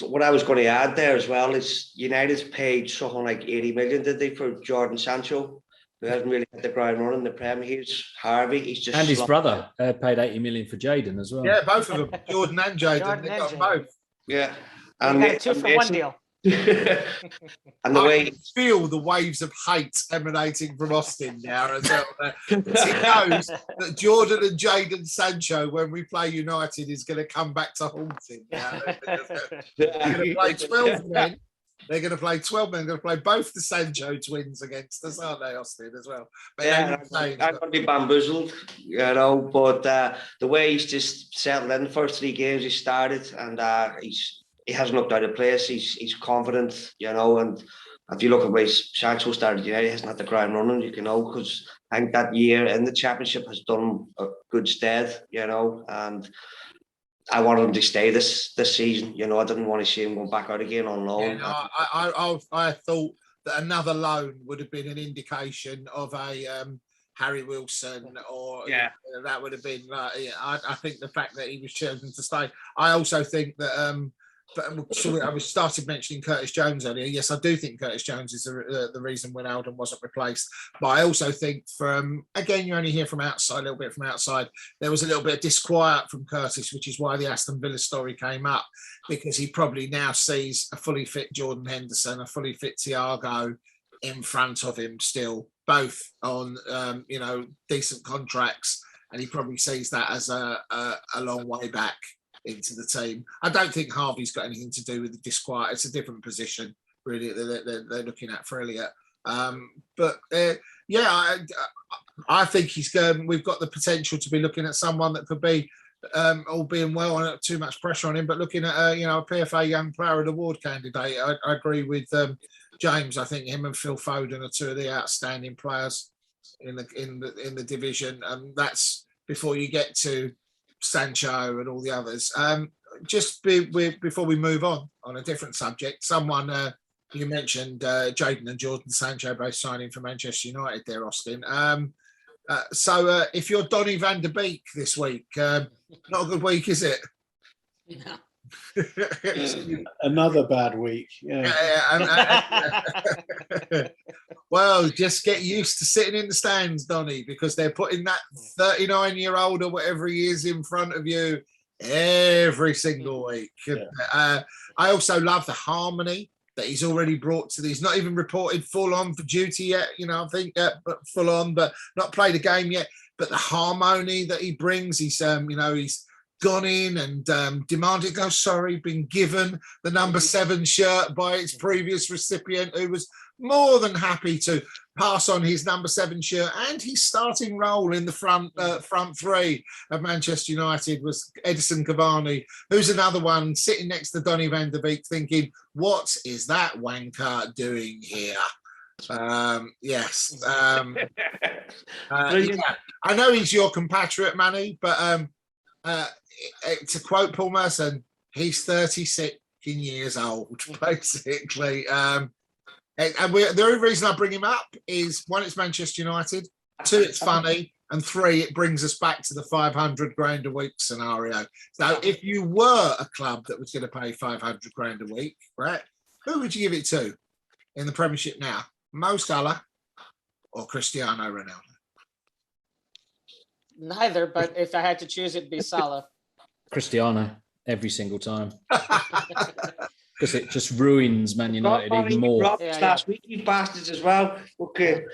what I was going to add there as well is United's paid something like 80 million, did they, for Jordan Sancho, who hasn't really hit the ground running in the Prem. He's Harvey. He's just and his brother paid 80 million for Jaden as well. Yeah, both of them, Jordan and Jaden. They got them both. Yeah, and they got 2 for 1 deal. And the way I feel the waves of hate emanating from Austin now as well. He knows that Jordan and Jadon Sancho, when we play United, is going to come back to haunt him. They're going to play 12 men. They're going to play 12 men. They're going to play both the Sancho twins against us, aren't they, Austin, as well? But yeah, I'm going to be bamboozled, you know. But the way he's just settled in the first 3 games he started, and he hasn't looked out of place. He's confident, you know. And if you look at where Sancho started, he hasn't had the ground running, you know, because I think that year in the Championship has done a good stead, you know. And I wanted him to stay this season, you know. I didn't want to see him going back out again on loan. Yeah, I thought that another loan would have been an indication of a Harry Wilson, or that would have been. I think the fact that he was chosen to stay. I also think that. I started mentioning Curtis Jones earlier. Yes, I do think Curtis Jones is the reason Wijnaldum wasn't replaced. But I also think again, you only hear from outside, a little bit from outside, there was a little bit of disquiet from Curtis, which is why the Aston Villa story came up, because he probably now sees a fully fit Jordan Henderson, a fully fit Thiago in front of him still, both on, decent contracts. And he probably sees that as a long way back into the team. I don't think Harvey's got anything to do with the disquiet. It's a different position, really, they're looking at for Elliott. I think we've got the potential to be looking at someone that could be, all being well, and not too much pressure on him, but looking at a PFA Young Player of the Award candidate. I agree with James. I think him and Phil Foden are 2 of the outstanding players in the division, and that's before you get to Sancho and all the others. Before we move on a different subject, someone you mentioned Jadon and Jordan Sancho both signing for Manchester United there, Austin. So if you're Donny van der Beek this week, not a good week, is it? No. Another bad week. Yeah. Well, just get used to sitting in the stands, Donny, because they're putting that 39-year-old or whatever he is in front of you every single week. Yeah. I also love the harmony that he's already brought to these. Not even reported full on for duty yet, I think, but full on, but not played a game yet. But the harmony that he brings, he's gone in and demanded no sorry, been given the number 7 shirt by its previous recipient, who was more than happy to pass on his number 7 shirt, and his starting role in the front three of Manchester United was Edison Cavani, who's another one sitting next to Donny van der Beek thinking, what is that wanker doing here? Yes. Yeah. I know he's your compatriot, Manny, but to quote Paul Merson, he's 36 years old, basically. And the only reason I bring him up is, 1, it's Manchester United, 2, it's funny, and 3, it brings us back to the 500 grand a week scenario. So if you were a club that was going to pay 500 grand a week, right, who would you give it to in the Premiership now? Mo Salah or Cristiano Ronaldo? Neither, but if I had to choose, it'd be Salah. Cristiano every single time. Because it just ruins Man United even more. Last week, you bastards as well. Okay.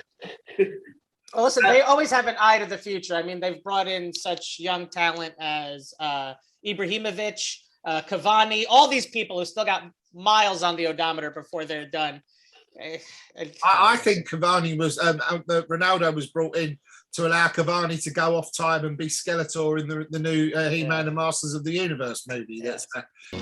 Well, listen, they always have an eye to the future. I mean, they've brought in such young talent as Ibrahimovic, Cavani, all these people who still got miles on the odometer before they're done. I think Cavani was Ronaldo was brought in to allow Cavani to go off time and be Skeletor in the new He-Man and Masters of the Universe movie that's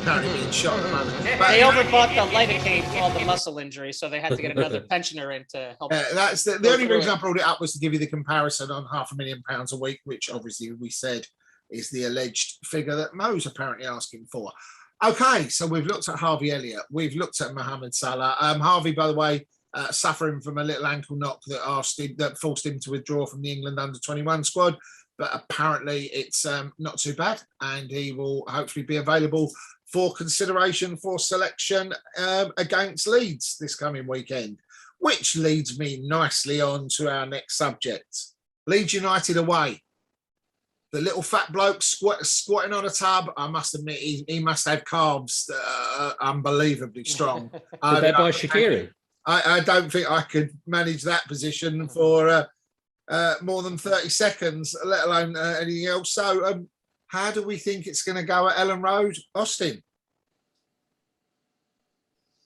currently being shot at the moment. But they overbought the lidocaine for all the muscle injury, so they had to get another pensioner in to help. That's the only reason I brought it up, was to give you the comparison on £500,000 a week, which obviously we said is the alleged figure that Mo's apparently asking for. Okay, so we've looked at Harvey Elliott. We've looked at Mohamed Salah. Harvey, by the way, suffering from a little ankle knock that forced him to withdraw from the England under-21 squad. But apparently it's not too bad, and he will hopefully be available for consideration for selection against Leeds this coming weekend, which leads me nicely on to our next subject. Leeds United away. The little fat bloke squatting on a tub, I must admit, he must have calves that are unbelievably strong. Did they buy Shaqiri? I don't think I could manage that position for more than 30 seconds, let alone anything else. So how do we think it's going to go at Ellen Road, Austin?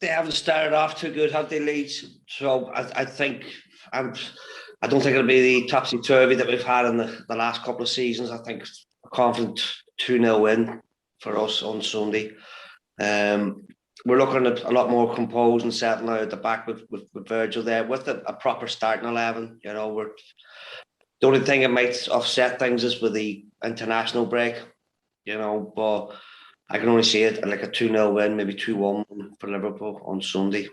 They haven't started off too good, have they, Leeds? So I think I don't think it'll be the topsy-turvy that we've had in the last couple of seasons. I think a confident 2-0 win for us on Sunday. We're looking at a lot more composed and settled now at the back with Virgil there, with a proper starting 11. The only thing that might offset things is with the international break, but I can only see it like a 2-0 win, maybe 2-1 for Liverpool on Sunday.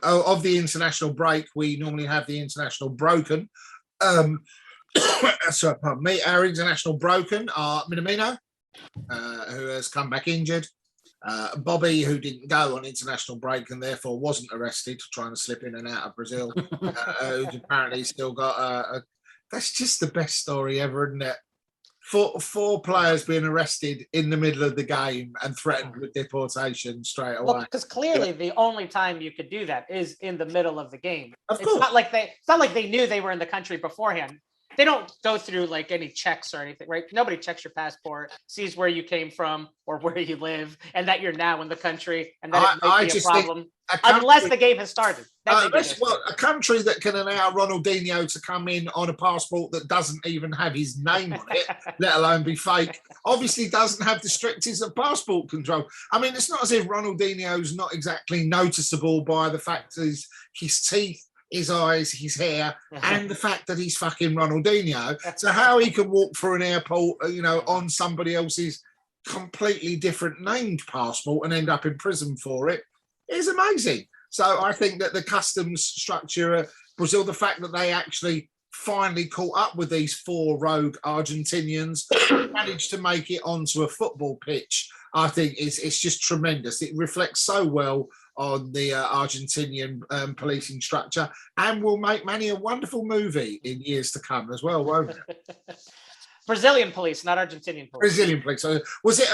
Of the international break, we normally have the international broken. So, pardon me, our international broken are Minamino, who has come back injured. Bobby, who didn't go on international break and therefore wasn't arrested, trying to slip in and out of Brazil, who's apparently still got that's just the best story ever, isn't it? Four players being arrested in the middle of the game and threatened with deportation straight away. Well, because clearly the only time you could do that is in the middle of the game. Of It's course. not like they knew they were in the country beforehand. They don't go through like any checks or anything, right? Nobody checks your passport, sees where you came from or where you live, and that you're now in the country, and that it might be a problem. Unless the game has started. A country that can allow Ronaldinho to come in on a passport that doesn't even have his name on it, let alone be fake, obviously doesn't have the strictest of passport control. I mean, it's not as if Ronaldinho's not exactly noticeable by the fact that his teeth, his eyes, his hair, and the fact that he's fucking Ronaldinho. So how he can walk through an airport, on somebody else's completely different named passport and end up in prison for it is amazing. So I think that the customs structure, Brazil, the fact that they actually finally caught up with these 4 rogue Argentinians, managed to make it onto a football pitch. I think it's just tremendous. It reflects so well on the Argentinian policing structure, and will make many a wonderful movie in years to come as well, won't it? Brazilian police, not Argentinian police. Brazilian police. So was it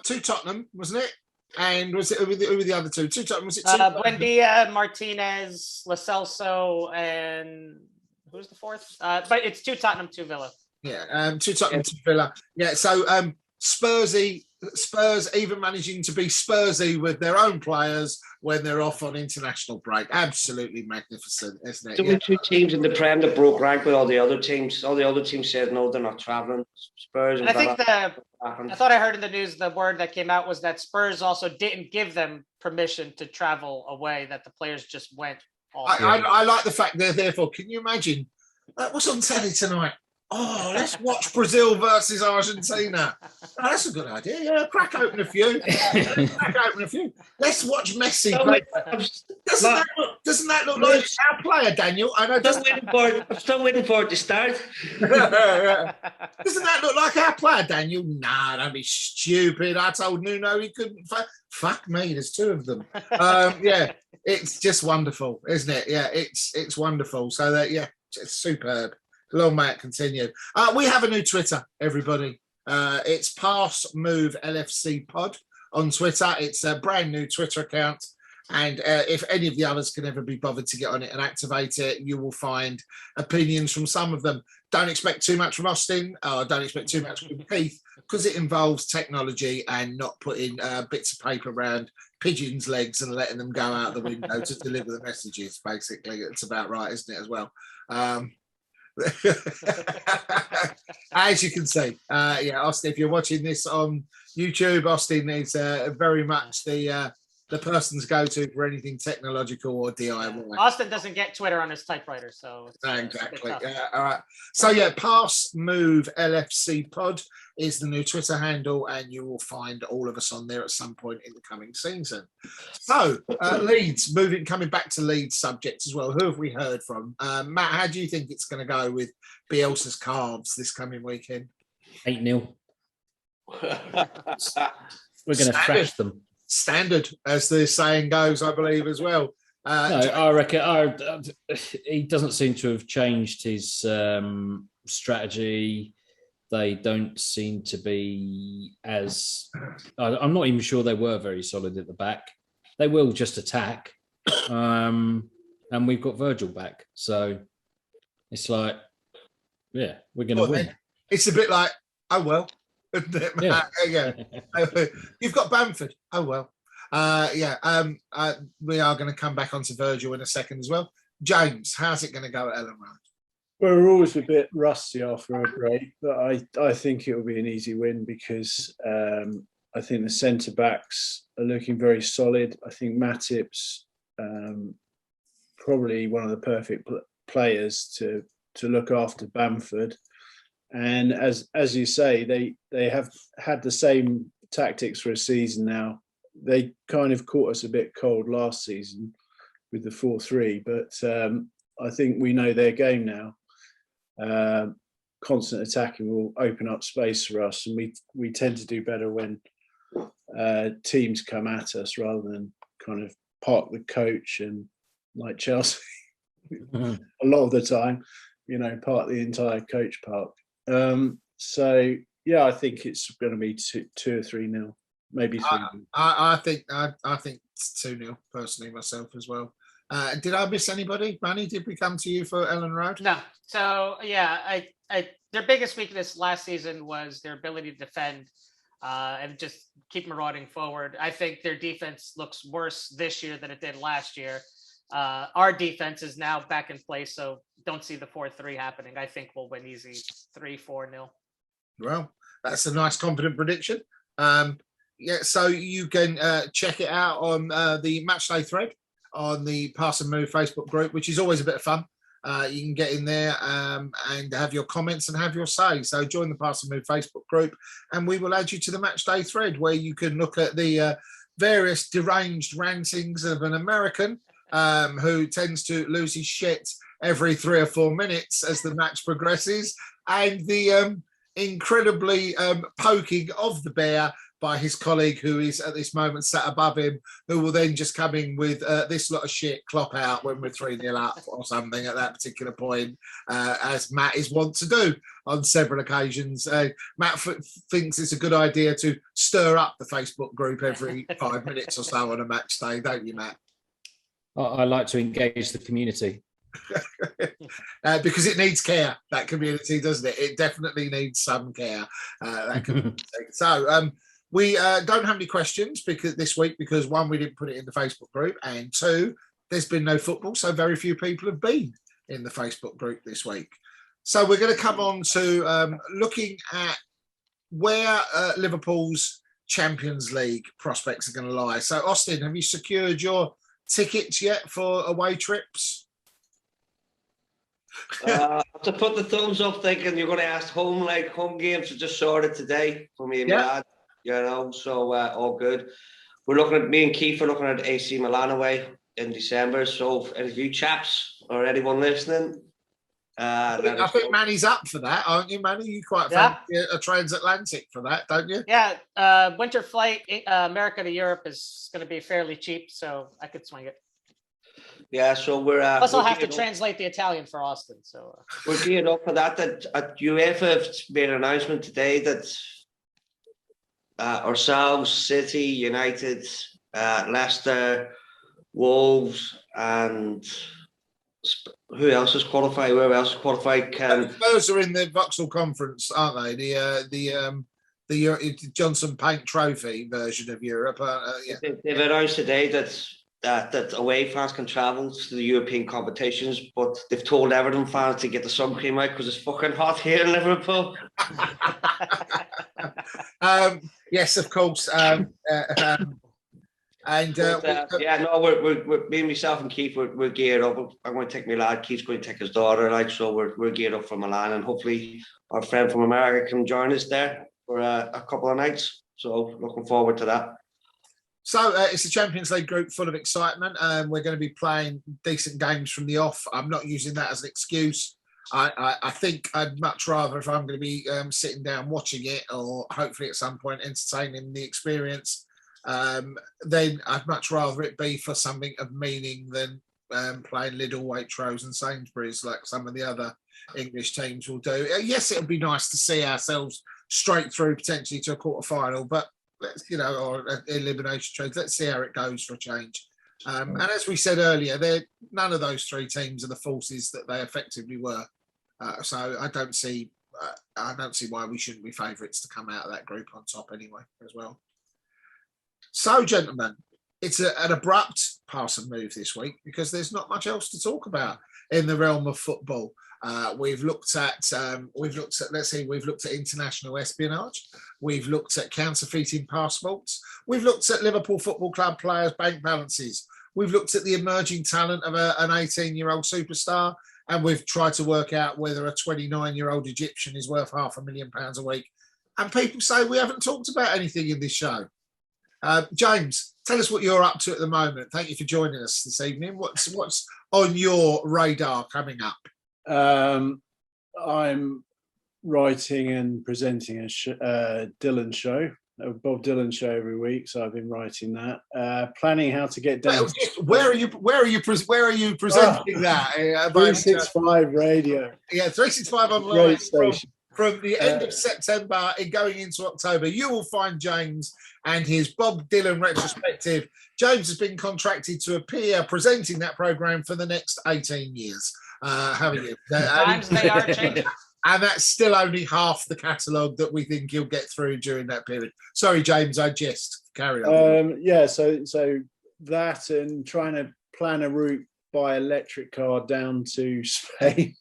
two Tottenham, wasn't it? And was it who were the other two? Two Tottenham, was it two? Buendia, Martinez, Lo Celso, and who's the fourth? But it's 2 Tottenham, 2 Villa. Yeah, 2 Tottenham, 2 Villa. Yeah, so Spurs even managing to be Spursy with their own players when they're off on international break. Absolutely magnificent, isn't it? There were 2 teams in the Prem that broke rank with all the other teams. All the other teams said no, they're not travelling. Spurs and I think Villa. I thought I heard in the news the word that came out was that Spurs also didn't give them permission to travel away, that the players just went off. I like the fact they're therefore. Can you imagine? What's on telly tonight? Oh, let's watch Brazil versus Argentina. Oh, that's a good idea. Yeah, crack open a few. Let's watch Messi play. Doesn't that look like our player, Daniel? I know. I'm still waiting for it to start. Doesn't that look like our player, Daniel? Nah, don't be stupid. I told Nuno he couldn't. Fuck me, there's 2 of them. Yeah, it's just wonderful, isn't it? Yeah, it's wonderful. So that it's superb. Long may it continue. We have a new Twitter, everybody. It's Pass Move LFC Pod on Twitter. It's a brand new Twitter account. And if any of the others can ever be bothered to get on it and activate it, you will find opinions from some of them. Don't expect too much from Austin. Don't expect too much from Keith, because it involves technology and not putting bits of paper around pigeons' legs and letting them go out the window to deliver the messages. Basically, it's about right, isn't it, as well? As you can see, Austin, if you're watching this on YouTube, Austin is very much the person's go-to for anything technological or DIY. Austin doesn't get Twitter on his typewriter, so exactly. All right. So Pass Move LFC Pod is the new Twitter handle, and you will find all of us on there at some point in the coming season. So Leeds, coming back to Leeds subjects as well. Who have we heard from? Matt, how do you think it's going to go with Bielsa's Carves this coming weekend? 8-0. We're going to thrash them. Standard, as the saying goes, I believe, as well. No, I reckon he doesn't seem to have changed his strategy. They don't seem to be as... I'm not even sure they were very solid at the back. They will just attack. And we've got Virgil back. So it's like, we're going to win. It's a bit like, oh, well. Yeah. You've got Bamford. Oh well. We are going to come back onto Virgil in a second as well. James, how's it going to go at Ellen Road? Well, we're always a bit rusty after a break, but I think it will be an easy win, because I think the centre backs are looking very solid. I think Matip's probably one of the perfect players to look after Bamford. And as you say, they have had the same tactics for a season now. They kind of caught us a bit cold last season with the 4-3, but I think we know their game now. Constant attacking will open up space for us, and we tend to do better when teams come at us rather than kind of park the coach and, like Chelsea, a lot of the time, park the entire coach park. I think it's going to be 2 or 3-0, maybe 3-0. I think it's 2-0 personally myself as well. Did I miss anybody? Manny, did we come to you for Ellen Road? No. So their biggest weakness last season was their ability to defend and just keep marauding forward. I think their defense looks worse this year than it did last year. Our defense is now back in place, so don't see the 4-3 happening. I think we'll win easy 3-4-0. Well, that's a nice, confident prediction. So you can check it out on the Matchday thread on the Pass and Move Facebook group, which is always a bit of fun. You can get in there and have your comments and have your say. So join the Pass and Move Facebook group, and we will add you to the Matchday thread, where you can look at the various deranged rantings of an American who tends to lose his shit every 3 or 4 minutes as the match progresses, and the incredibly poking of the bear by his colleague, who is at this moment sat above him, who will then just come in with this lot of shit, clop out when we're 3-0 up or something at that particular point, as Matt is wont to do on several occasions. Matt thinks it's a good idea to stir up the Facebook group every 5 minutes or so on a match day, don't you, Matt? I like to engage the community. Because it needs care, that community, doesn't it? It definitely needs some care. That community. So we don't have any questions because this week, because one, we didn't put it in the Facebook group, and two, there's been no football, so very few people have been in the Facebook group this week. So we're going to come on to looking at where Liverpool's Champions League prospects are going to lie. So Austin, have you secured your tickets yet for away trips? To put the thumbs up, thinking you're going to ask home games are just sorted today for me and my lad, you know, so all good. We're looking at, me and Keith are looking at AC Milan away in December. So if any of you chaps or anyone listening, I think Manny's up for that, aren't you, Manny? You quite fancy a transatlantic for that, don't you? Yeah, winter flight America to Europe is going to be fairly cheap, so I could swing it. Yeah, so we're plus I'll have to translate the Italian for Austin. So we're geared up for that. That at UEFA have made an announcement today that ourselves, City, United, Leicester, Wolves, and who else is qualified? Where else is qualified? Those are in the Vauxhall Conference, aren't they? The Johnson Paint Trophy version of Europe. They've announced today that away fans can travel to the European competitions, but they've told Everton fans to get the sun cream out because it's fucking hot here in Liverpool. Yes, of course. We're me, myself, and Keith. We're geared up. I'm going to take my lad. Keith's going to take his daughter. So we're geared up for Milan, and hopefully our friend from America can join us there for a couple of nights. So looking forward to that. So it's a Champions League group full of excitement, and we're going to be playing decent games from the off. I'm not using that as an excuse. I think I'd much rather, if I'm going to be sitting down watching it, or hopefully at some point entertaining the experience, then I'd much rather it be for something of meaning than playing Lidl, Waitrose and Sainsbury's like some of the other English teams will do. Yes, it would be nice to see ourselves straight through potentially to a quarter-final, but let's, or elimination trades. Let's see how it goes for a change. And as we said earlier, none of those three teams are the forces that they effectively were. So I don't see why we shouldn't be favourites to come out of that group on top anyway as well. So, gentlemen, it's an abrupt pass and move this week because there's not much else to talk about in the realm of football. We've looked at international espionage. We've looked at counterfeiting passports. We've looked at Liverpool Football Club players' bank balances. We've looked at the emerging talent of an 18-year-old superstar, and we've tried to work out whether a 29-year-old Egyptian is worth £500,000 a week. And people say we haven't talked about anything in this show. James, tell us what you're up to at the moment. Thank you for joining us this evening. What's on your radar coming up? I'm writing and presenting a Dylan show, a Bob Dylan show every week. So I've been writing that. Planning how to get down. Where are you presenting that? 365 Radio. Yeah, 365 online. Great station. From the end of September and going into October, you will find James and his Bob Dylan retrospective. James has been contracted to appear presenting that programme for the next 18 years. Haven't you? Times they are changing. And that's still only half the catalogue that we think he'll get through during that period. Sorry, James, I just carry on. So that and trying to plan a route by electric car down to Spain,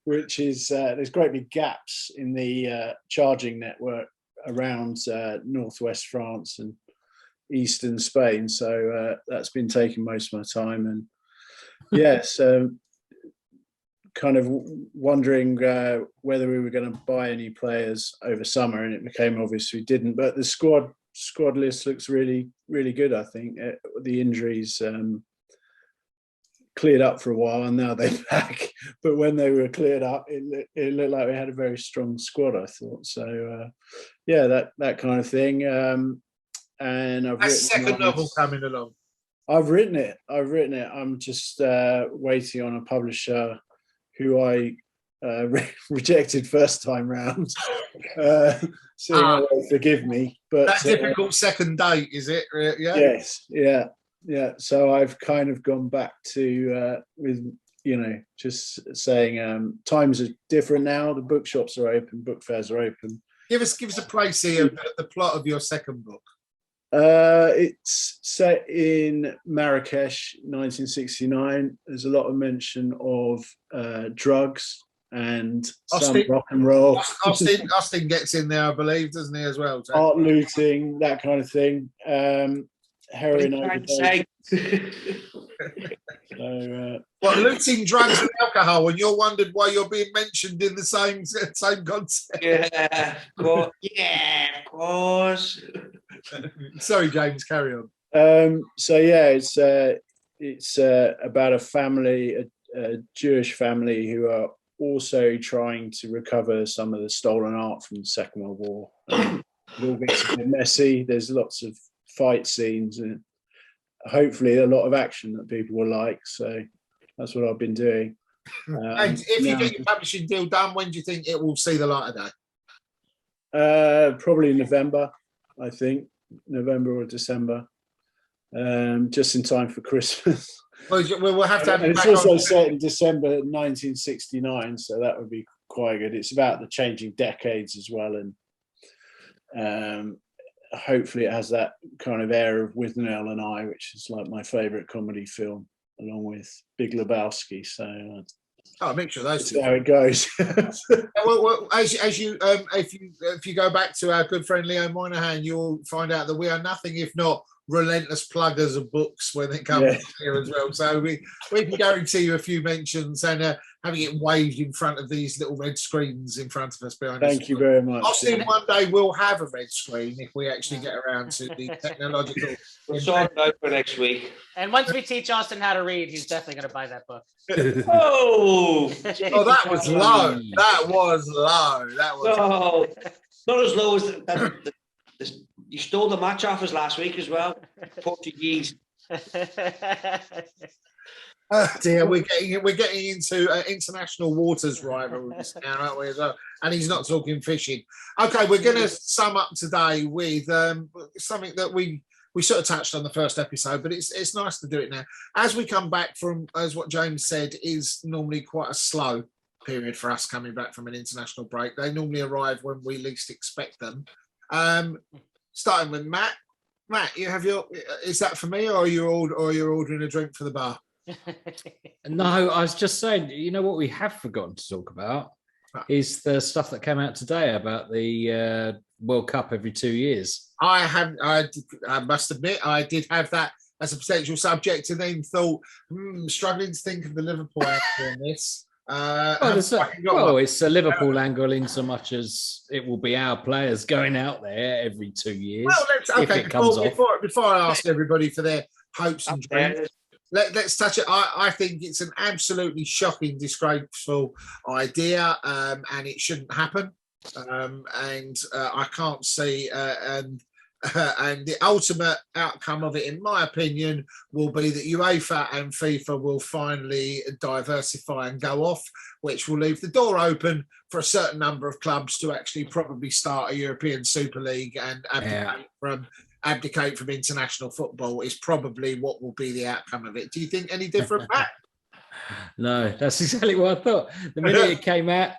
which is there's great big gaps in the charging network around northwest France and eastern Spain. So that's been taking most of my time. And so kind of wondering whether we were going to buy any players over summer, and it became obvious we didn't. But the squad list looks really, really good, I think. The injuries cleared up for a while, and now they're back. But when they were cleared up, it looked like we had a very strong squad, I thought. So, that kind of thing. And I've written second novel coming along. I've written it. I'm just waiting on a publisher who I rejected first time round. Seeing how they forgive me. But that difficult second date, is it? Yeah. Yes. Yeah. So I've kind of gone back to with just saying times are different now. The bookshops are open, book fairs are open. Give us a précis of the plot of your second book. It's set in Marrakesh, 1969. There's a lot of mention of drugs and some rock and roll. Austin gets in there, I believe, doesn't he, as well? Art looting, that kind of thing. Heroin overdose. What, looting drugs and alcohol, and you're wondered why you're being mentioned in the same concept? Yeah, of course. Sorry, James, carry on. It's about a family, a Jewish family, who are also trying to recover some of the stolen art from the Second World War. It all gets a bit messy. There's lots of fight scenes and hopefully a lot of action that people will like. So that's what I've been doing. And if you get your publishing deal done, when do you think it will see the light of day? Probably November, I think. November or December. Just in time for Christmas. Well, we'll have to have it it's back also on. set in December 1969, so that would be quite good. It's about the changing decades as well, and hopefully it has that kind of air of Withnail and I, which is like my favourite comedy film, along with Big Lebowski. So a mixture of those two. That's how it goes. Well, as you if you go back to our good friend Leo Moynihan, you'll find out that we are nothing if not relentless pluggers of books when it comes here as well. So we can guarantee you a few mentions and having it waved in front of these little red screens in front of us behind us. Thank you very much. Austin, one day we'll have a red screen if we actually get around to the technological. We'll sort it out for next week. And once we teach Austin how to read, he's definitely going to buy that book. Oh, that was low. That was low. That was not as low as that. You stole the match off us last week as well, Portuguese. Oh dear, we're getting into international waters rivalries now, aren't we? As well? And he's not talking fishing. Okay, we're going to sum up today with something that we sort of touched on the first episode, but it's nice to do it now. As we come back from, as what James said, is normally quite a slow period for us coming back from an international break. They normally arrive when we least expect them. Starting with Matt. Matt, you have your. Is that for me, or you're ordering a drink for the bar? No, I was just saying. You know what we have forgotten to talk about is the stuff that came out today about the World Cup every 2 years. I must admit, I did have that as a potential subject, and then thought, struggling to think of the Liverpool angle on this. It's a Liverpool angle in so much as it will be our players going out there every 2 years. Well, before I ask everybody for their hopes and dreams, let's touch it. I think it's an absolutely shocking, disgraceful idea, and it shouldn't happen. I can't see and the ultimate outcome of it, in my opinion, will be that UEFA and FIFA will finally diversify and go off, which will leave the door open for a certain number of clubs to actually probably start a European Super League and abdicate from international football is probably what will be the outcome of it. Do you think any different, Matt? No, that's exactly what I thought. The minute it came out,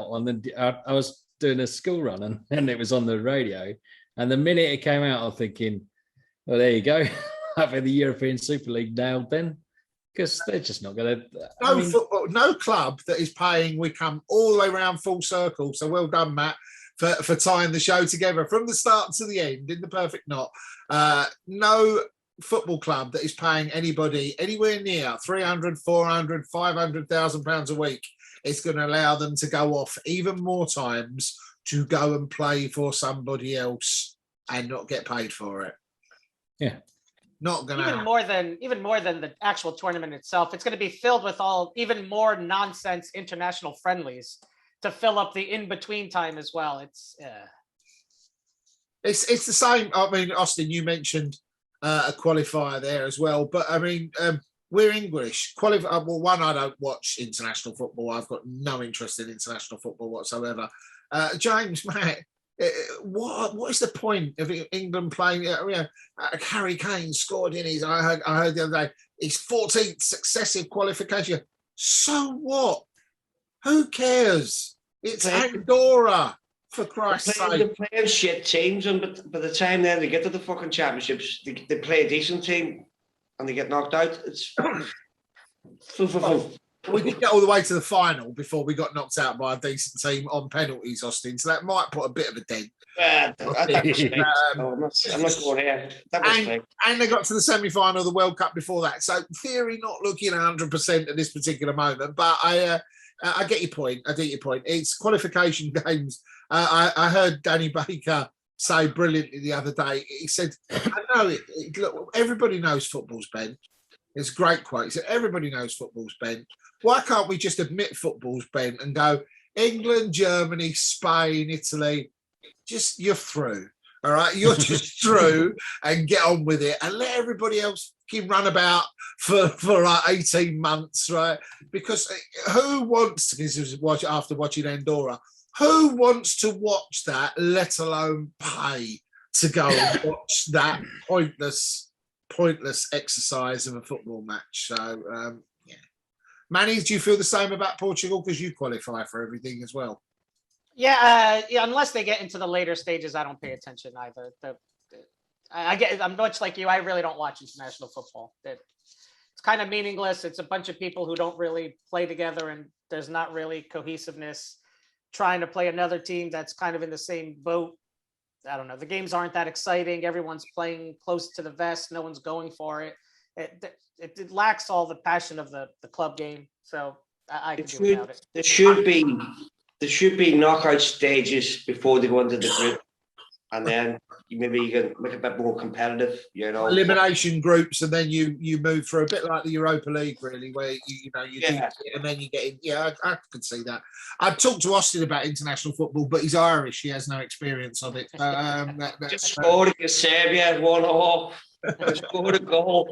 I was doing a school run and it was on the radio. And the minute it came out, I'm thinking, well, there you go. Having the European Super League nailed then. Because they're just not going to... No club that is paying, we come all the way around full circle. So well done, Matt, for tying the show together from the start to the end in the perfect knot. No football club that is paying anybody anywhere near 300, 400, 500,000 pounds a week is going to allow them to go off even more times to go and play for somebody else and not get paid for it. Yeah. Not gonna even more than the actual tournament itself. It's going to be filled with even more nonsense international friendlies to fill up the in between time as well. It's the same. I mean, Austin, you mentioned a qualifier there as well, but I mean, we're English. Well, one, I don't watch international football. I've got no interest in international football whatsoever. James, Matt, what is the point of England playing? Harry Kane scored in his. I heard the other day his 14th successive qualification. So what? Who cares? It's Andorra, for Christ's sake. They're playing shit teams, and by the time then they get to the fucking championships, they play a decent team and they get knocked out. It's we did get all the way to the final before we got knocked out by a decent team on penalties, Austin. So that might put a bit of a dent. I'm not going here. And they got to the semi-final of the World Cup before that. So theory not looking 100% at this particular moment. But I get your point. I get your point. It's qualification games. I heard Danny Baker say brilliantly the other day. He said, I know look, everybody knows football's bent. It's a great quote. He said, everybody knows football's bent. Why can't we just admit football's bent and go, England, Germany, Spain, Italy, just you're through. All right, you're just through and get on with it and let everybody else keep run about for 18 months, right? Because who wants to, after watching Andorra, who wants to watch that, let alone pay to go and watch that pointless exercise of a football match? So, yeah. Manny, do you feel the same about Portugal because you qualify for everything as well? Yeah, unless they get into the later stages, I don't pay attention either. I'm much like you. I really don't watch international football. It's kind of meaningless. It's a bunch of people who don't really play together, and there's not really cohesiveness. Trying to play another team that's kind of in the same boat. I don't know. The games aren't that exciting. Everyone's playing close to the vest. No one's going for it. It lacks all the passion of the club game. So I can do without it. There should be knockout stages before they go into the group, and then maybe you can make it a bit more competitive. You know, elimination groups, and then you move through a bit like the Europa League, really, where you do it and then you get in. Yeah, I could see that. I've talked to Austin about international football, but he's Irish. He has no experience of it. Just scored against Serbia 1-0. Scored a goal.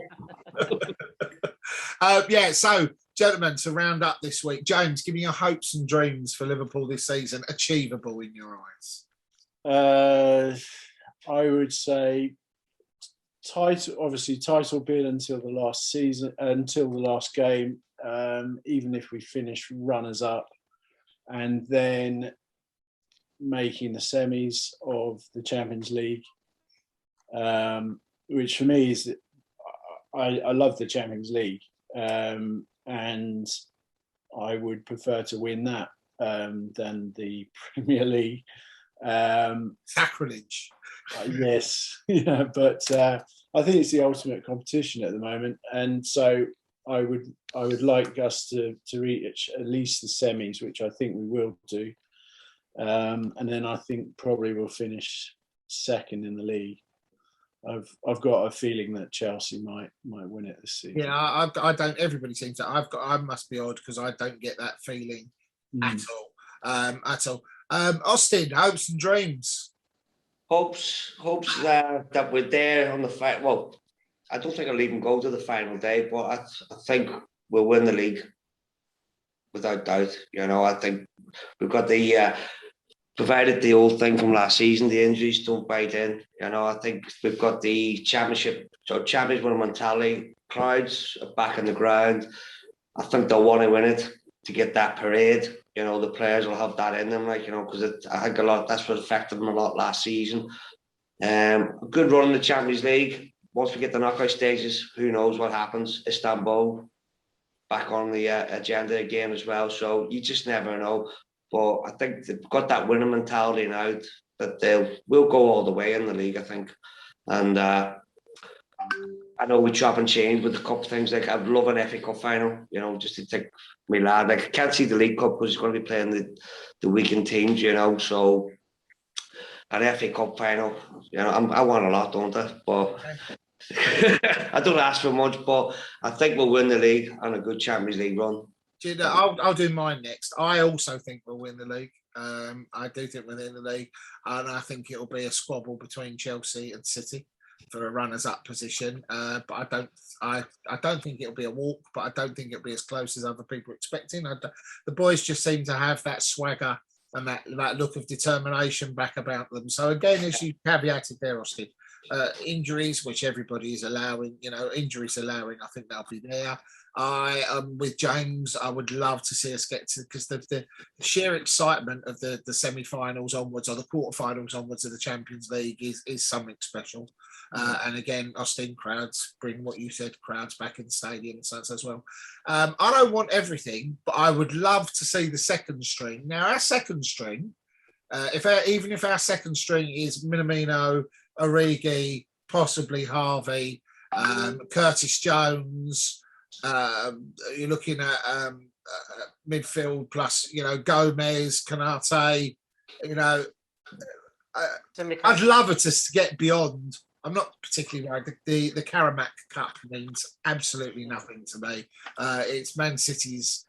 So, gentlemen, to round up this week, James, give me your hopes and dreams for Liverpool this season, achievable in your eyes. I would say title bid until the last season, until the last game, even if we finish runners up, and then making the semis of the Champions League, which for me is, I love the Champions League, and I would prefer to win that than the Premier League. Sacrilege. Yes, yeah, but I think it's the ultimate competition at the moment, and so I would like us to reach at least the semis, which I think we will do, and then I think probably we'll finish second in the league. I've got a feeling that Chelsea might win it this season. Yeah, I don't. Everybody seems to. I must be odd because I don't get that feeling at all. Austin, hopes and dreams. Hopes that we're there on the fight. Well, I don't think I'll even go to the final day, but I think we'll win the league without doubt. You know, I think we've got the provided the old thing from last season, the injuries don't bite in. You know, I think we've got the championship, so champions winning mentality. Crowds are back in the ground. I think they'll want to win it to get that parade. You know, the players will have that in them, like, you know, because I think that's what affected them a lot last season. A good run in the Champions League. Once we get the knockout stages, who knows what happens? Istanbul back on the agenda again as well. So you just never know. But I think they've got that winning mentality now that we'll go all the way in the league, I think. And I know we chop and change with the cup things. Like, I'd love an FA Cup final, you know, just to take my lad. Like, I can't see the League Cup because he's going to be playing the weekend teams, you know. So an FA Cup final, you know, I want a lot, don't I? But I don't ask for much, but I think we'll win the league and a good Champions League run. I'll do mine next. I also think we'll win the league. I do think we'll win the league, and I think it'll be a squabble between Chelsea and City for a runners-up position. But I don't think it'll be a walk. But I don't think it'll be as close as other people are expecting. The boys just seem to have that swagger and that look of determination back about them. So again, as you caveated there, Austin, injuries, which everybody is allowing, injuries allowing, I think they'll be there. I am with James. I would love to see us get to, because the sheer excitement of the semi-finals onwards or the quarterfinals onwards of the Champions League is something special. And again, Austin, crowds bring what you said, crowds back in the stadium and so as well. I don't want everything, but I would love to see the second string. Now, our second string, even if our second string is Minamino, Origi, possibly Harvey, Curtis Jones. You're looking at midfield plus, Gomez, Kanate. I'd love it to get beyond. I'm not particularly worried. The Karamak Cup means absolutely nothing to me. It's Man City's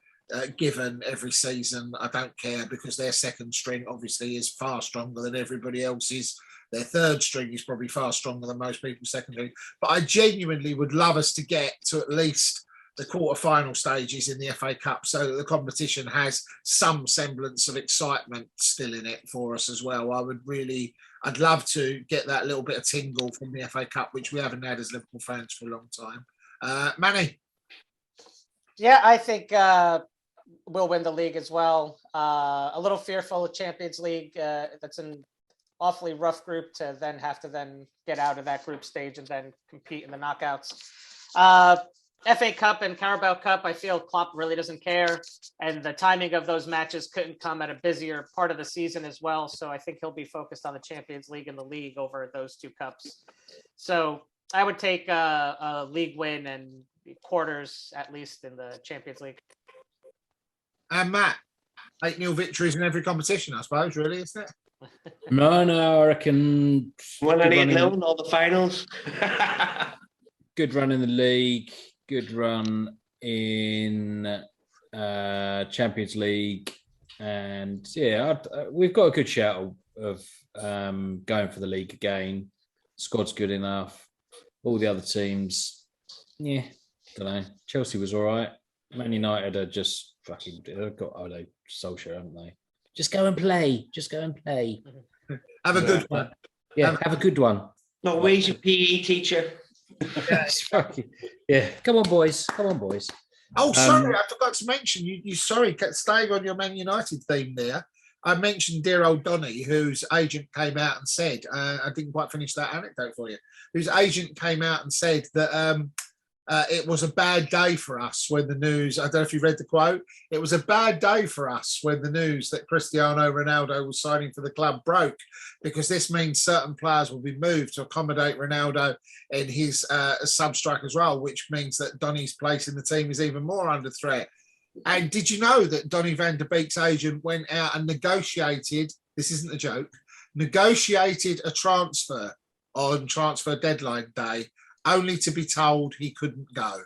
given every season. I don't care, because their second string obviously is far stronger than everybody else's. Their third string is probably far stronger than most people's second string. But I genuinely would love us to get to at least the quarter-final stages in the FA Cup, so that the competition has some semblance of excitement still in it for us as well. I'd love to get that little bit of tingle from the FA Cup, which we haven't had as Liverpool fans for a long time. Manny? Yeah, I think we'll win the league as well. A little fearful of Champions League. That's an awfully rough group to then have to get out of that group stage and then compete in the knockouts. FA Cup and Carabao Cup, I feel Klopp really doesn't care, and the timing of those matches couldn't come at a busier part of the season as well. So I think he'll be focused on the Champions League and the league over those two cups. So I would take a league win and quarters at least in the Champions League. And Matt, 8-0 victories in every competition, I suppose, really, isn't it? No, I reckon. 1-8-0 in all the finals. Good run in the league. Good run in Champions League, and we've got a good shout of going for the league again. Squad's good enough. All the other teams, don't know. Chelsea was all right. Man United are just fucking. They've got Solskjaer, haven't they? Just go and play. Have a good one. Yeah, have a good one. No, where's your PE teacher? Come on, boys. Oh, sorry, I forgot to mention you. Sorry, staying on your Man United theme there. I mentioned dear old Donny, whose agent came out and said, I didn't quite finish that anecdote for you. Whose agent came out and said that it was a bad day for us when the news. I don't know if you read the quote. It was a bad day for us when the news that Cristiano Ronaldo was signing for the club broke, because this means certain players will be moved to accommodate Ronaldo in his sub-striker's role, which means that Donny's place in the team is even more under threat. And did you know that Donny van de Beek's agent went out and negotiated, this isn't a joke, negotiated a transfer on transfer deadline day, only to be told he couldn't go.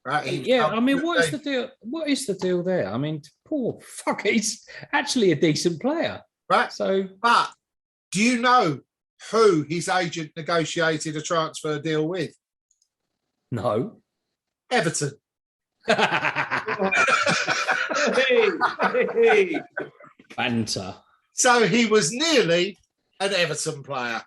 Right? I mean, what is the deal? What is the deal there? I mean, poor fuck, he's actually a decent player. Right. So, but do you know who his agent negotiated a transfer deal with? No. Everton. Banter. So he was nearly an Everton player.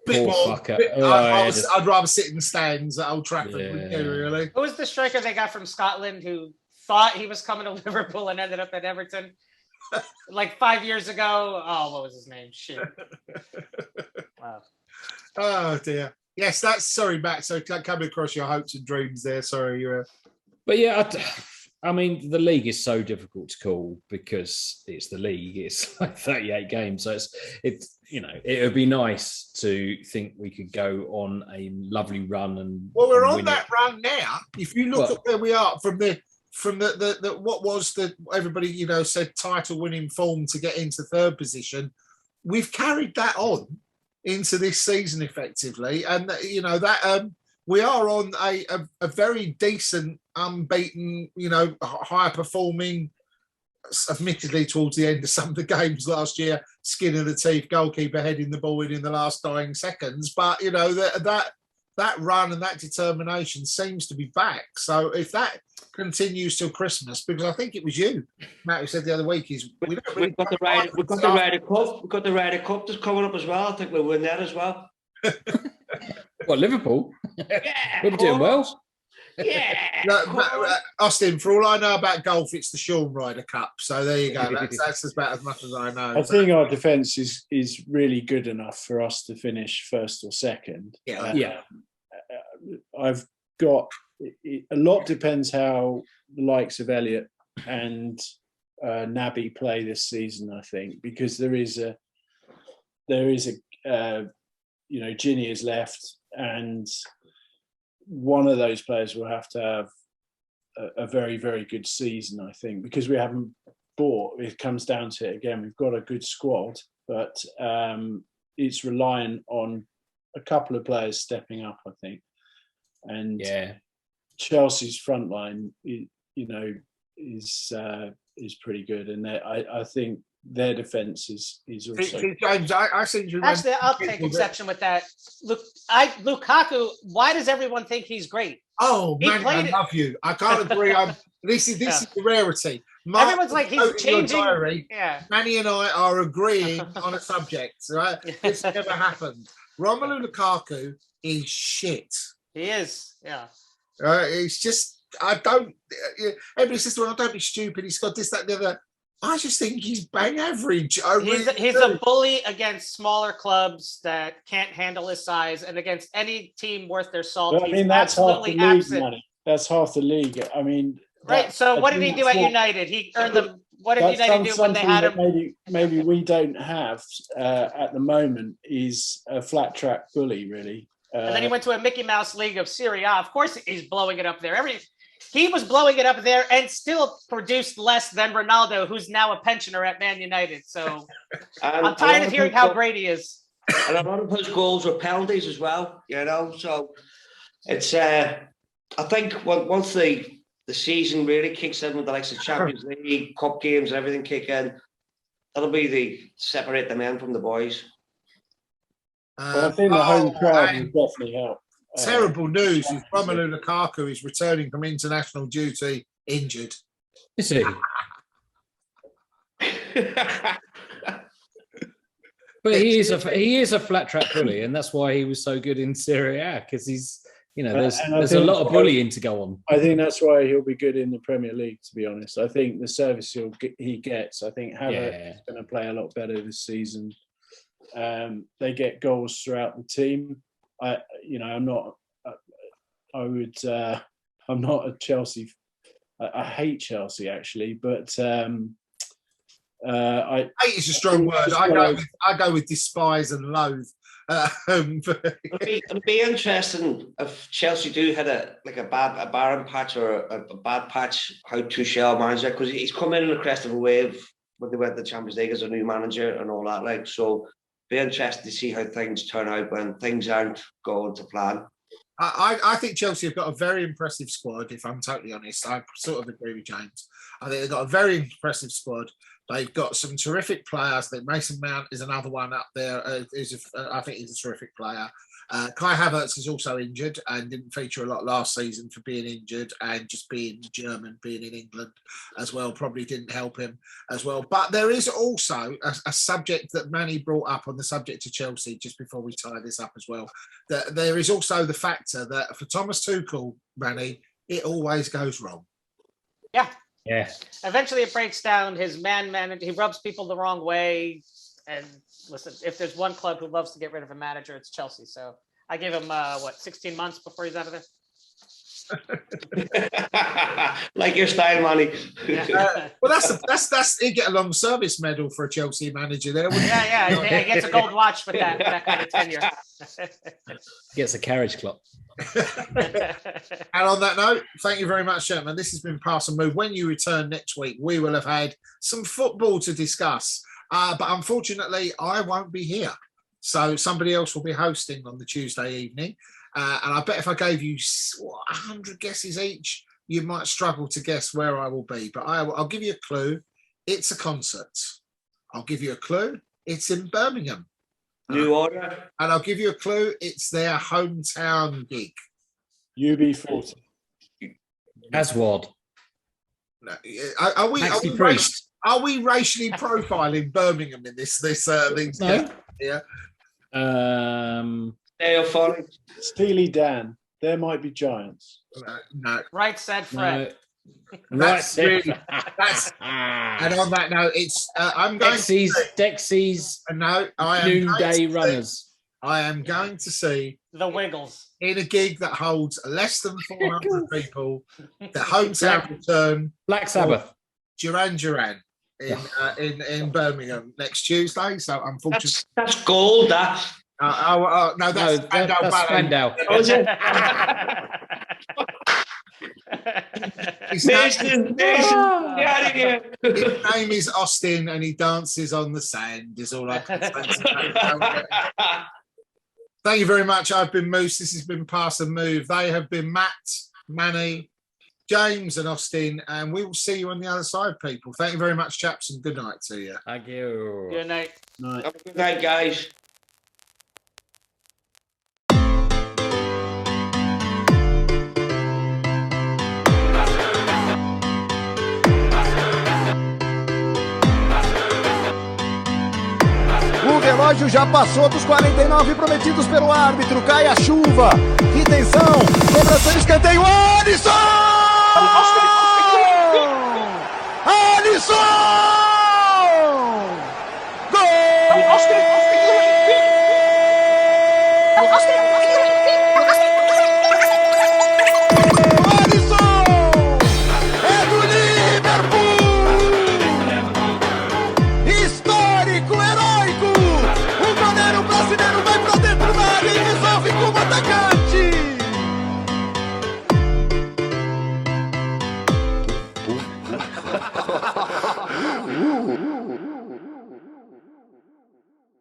I'd rather sit in the stands at Old Trafford, wouldn't you, really? Who was the striker they got from Scotland who thought he was coming to Liverpool and ended up at Everton? Like 5 years ago. Oh, what was his name? Shit. Wow. Oh, dear. Yes, sorry, Matt. So coming across your hopes and dreams there. Sorry, you're. But I mean, the league is so difficult to call because it's the league. It's like 38 games. So it would be nice to think we could go on a lovely run and. Well, we're on that run now. If you look at where we are from the what was the everybody said title winning form to get into third position, we've carried that on. into this season effectively, and you know that we are on a very decent, unbeaten, you know, high performing. Admittedly, towards the end of some of the games last year, skin of the teeth, goalkeeper heading the ball in the last dying seconds. But you know that run and that determination seems to be back. So if that continues till Christmas, because I think it was you, Matt, who said the other week, is we've got the Ryder Cup. We've got the Ryder Cup that's coming up as well. I think we'll win that as well. What, Liverpool? Yeah, We're doing well. Yeah. Austin, for all I know about golf, it's the Sean Ryder Cup. So there you go. That's about as much as I know. I think our defence is really good enough for us to finish first or second. Yeah. I've got a lot depends how the likes of Elliott and Naby play this season. I think because there is a you know, Ginny is left and one of those players will have to have a very, very good season, I think, because we haven't bought. It comes down to it again. We've got a good squad, but it's relying on a couple of players stepping up, I think. And Chelsea's front line, you know, is pretty good, and I think their defence is also. James, I seem to remember. Actually, I'll take exception with that. Look, Lukaku. Why does everyone think he's great? Oh man, I love you. I can't agree. This is the rarity. Everyone's like he's changing. Diary, Manny and I are agreeing on a subject. Right? It's never happened. Romelu Lukaku is shit. He is. Yeah. It's just I don't. Everybody says, "Well, don't be stupid." He's got this, that, and the other. I just think he's bang average. He's a bully against smaller clubs that can't handle his size, and against any team worth their salt. Well, I mean, that's half the league, Manny. That's half the league. I mean, right. So what did he do at United? He earned them. What did United do when they had him? Maybe we don't have at the moment is a flat track bully, really. And then he went to a Mickey Mouse League of Serie A. Of course, he's blowing it up there. He was blowing it up there and still produced less than Ronaldo, who's now a pensioner at Man United. So I'm tired of hearing how great he is. And a lot of his goals were penalties as well, you know. So it's, I think once the season really kicks in with the likes of Champions League, Cup games, and everything kick in, that'll be the separate the men from the boys. Well, I think the home crowd will definitely help. Terrible news is Romelu Lukaku is returning from international duty injured. Is he? But he is a flat track bully, and that's why he was so good in Serie A, because he's, you know, there's a lot of bullying to go on. I think that's why he'll be good in the Premier League, to be honest. I think the service he gets, I think Havertz is going to play a lot better this season. They get goals throughout the team. I'm not a Chelsea. I hate Chelsea actually, but hate is a strong word. I go with despise and loathe. It'll be interesting if Chelsea do had a barren patch or a bad patch. How Tuchel manage it, because he's come in the crest of a wave when they went to the Champions League as a new manager and all that. Like, so be interested to see how things turn out when things aren't going to plan. I think Chelsea have got a very impressive squad, if I'm totally honest. I sort of agree with James. I think they've got a very impressive squad. They've got some terrific players. I think Mason Mount is another one up there. I think he's a terrific player. Kai Havertz is also injured and didn't feature a lot last season for being injured, and just being German, being in England as well, probably didn't help him as well. But there is also a subject that Manny brought up on the subject of Chelsea just before we tie this up as well. That there is also the factor that for Thomas Tuchel, Manny, it always goes wrong. Yeah. Yeah. Eventually it breaks down. His manager, he rubs people the wrong way. And listen, if there's one club who loves to get rid of a manager, it's Chelsea. So I gave him 16 months before he's out of there. Like your style, Manny. Well, that's he get a long service medal for a Chelsea manager there. Yeah. He gets a gold watch with that kind of tenure. Gets a carriage clock. And on that note, thank you very much, gentlemen. This has been Pass and Move. When you return next week, we will have had some football to discuss. But unfortunately, I won't be here. So somebody else will be hosting on the Tuesday evening. And I bet if I gave you 100 guesses each, you might struggle to guess where I will be. But I'll give you a clue. It's a concert. I'll give you a clue. It's in Birmingham. New Order. And I'll give you a clue. It's their hometown gig. UB40. Aswad. No, are we racially profiling Birmingham in this thing? No. Yeah. Stereophonic. Steely Dan. There might be giants. No. Right said Fred. That's really, and on that note, it's I'm going Dexys no, I am Noonday Runners. I am going to see The Wiggles. in a gig that holds less than 400 people, the hometown return Black Sabbath. Duran Duran in Birmingham next Tuesday. So unfortunately, That's gold. That. No, that's Spandau. Oh, is it? His Mason, get out of here. name is Austin, and he dances on the sand. Is all I can say. Thank you very much. I've been Moose. This has been Pass and Move. They have been Matt, Manny, James, and Austin, and we will see you on the other side, people. Thank you very much, chaps, and good night to you. Thank you. Good night. Night. Have a good night, guys. O relógio já passou dos 49 prometidos pelo árbitro. Cai a chuva. Que tensão. Cobrança de escanteio. Alisson! Alisson!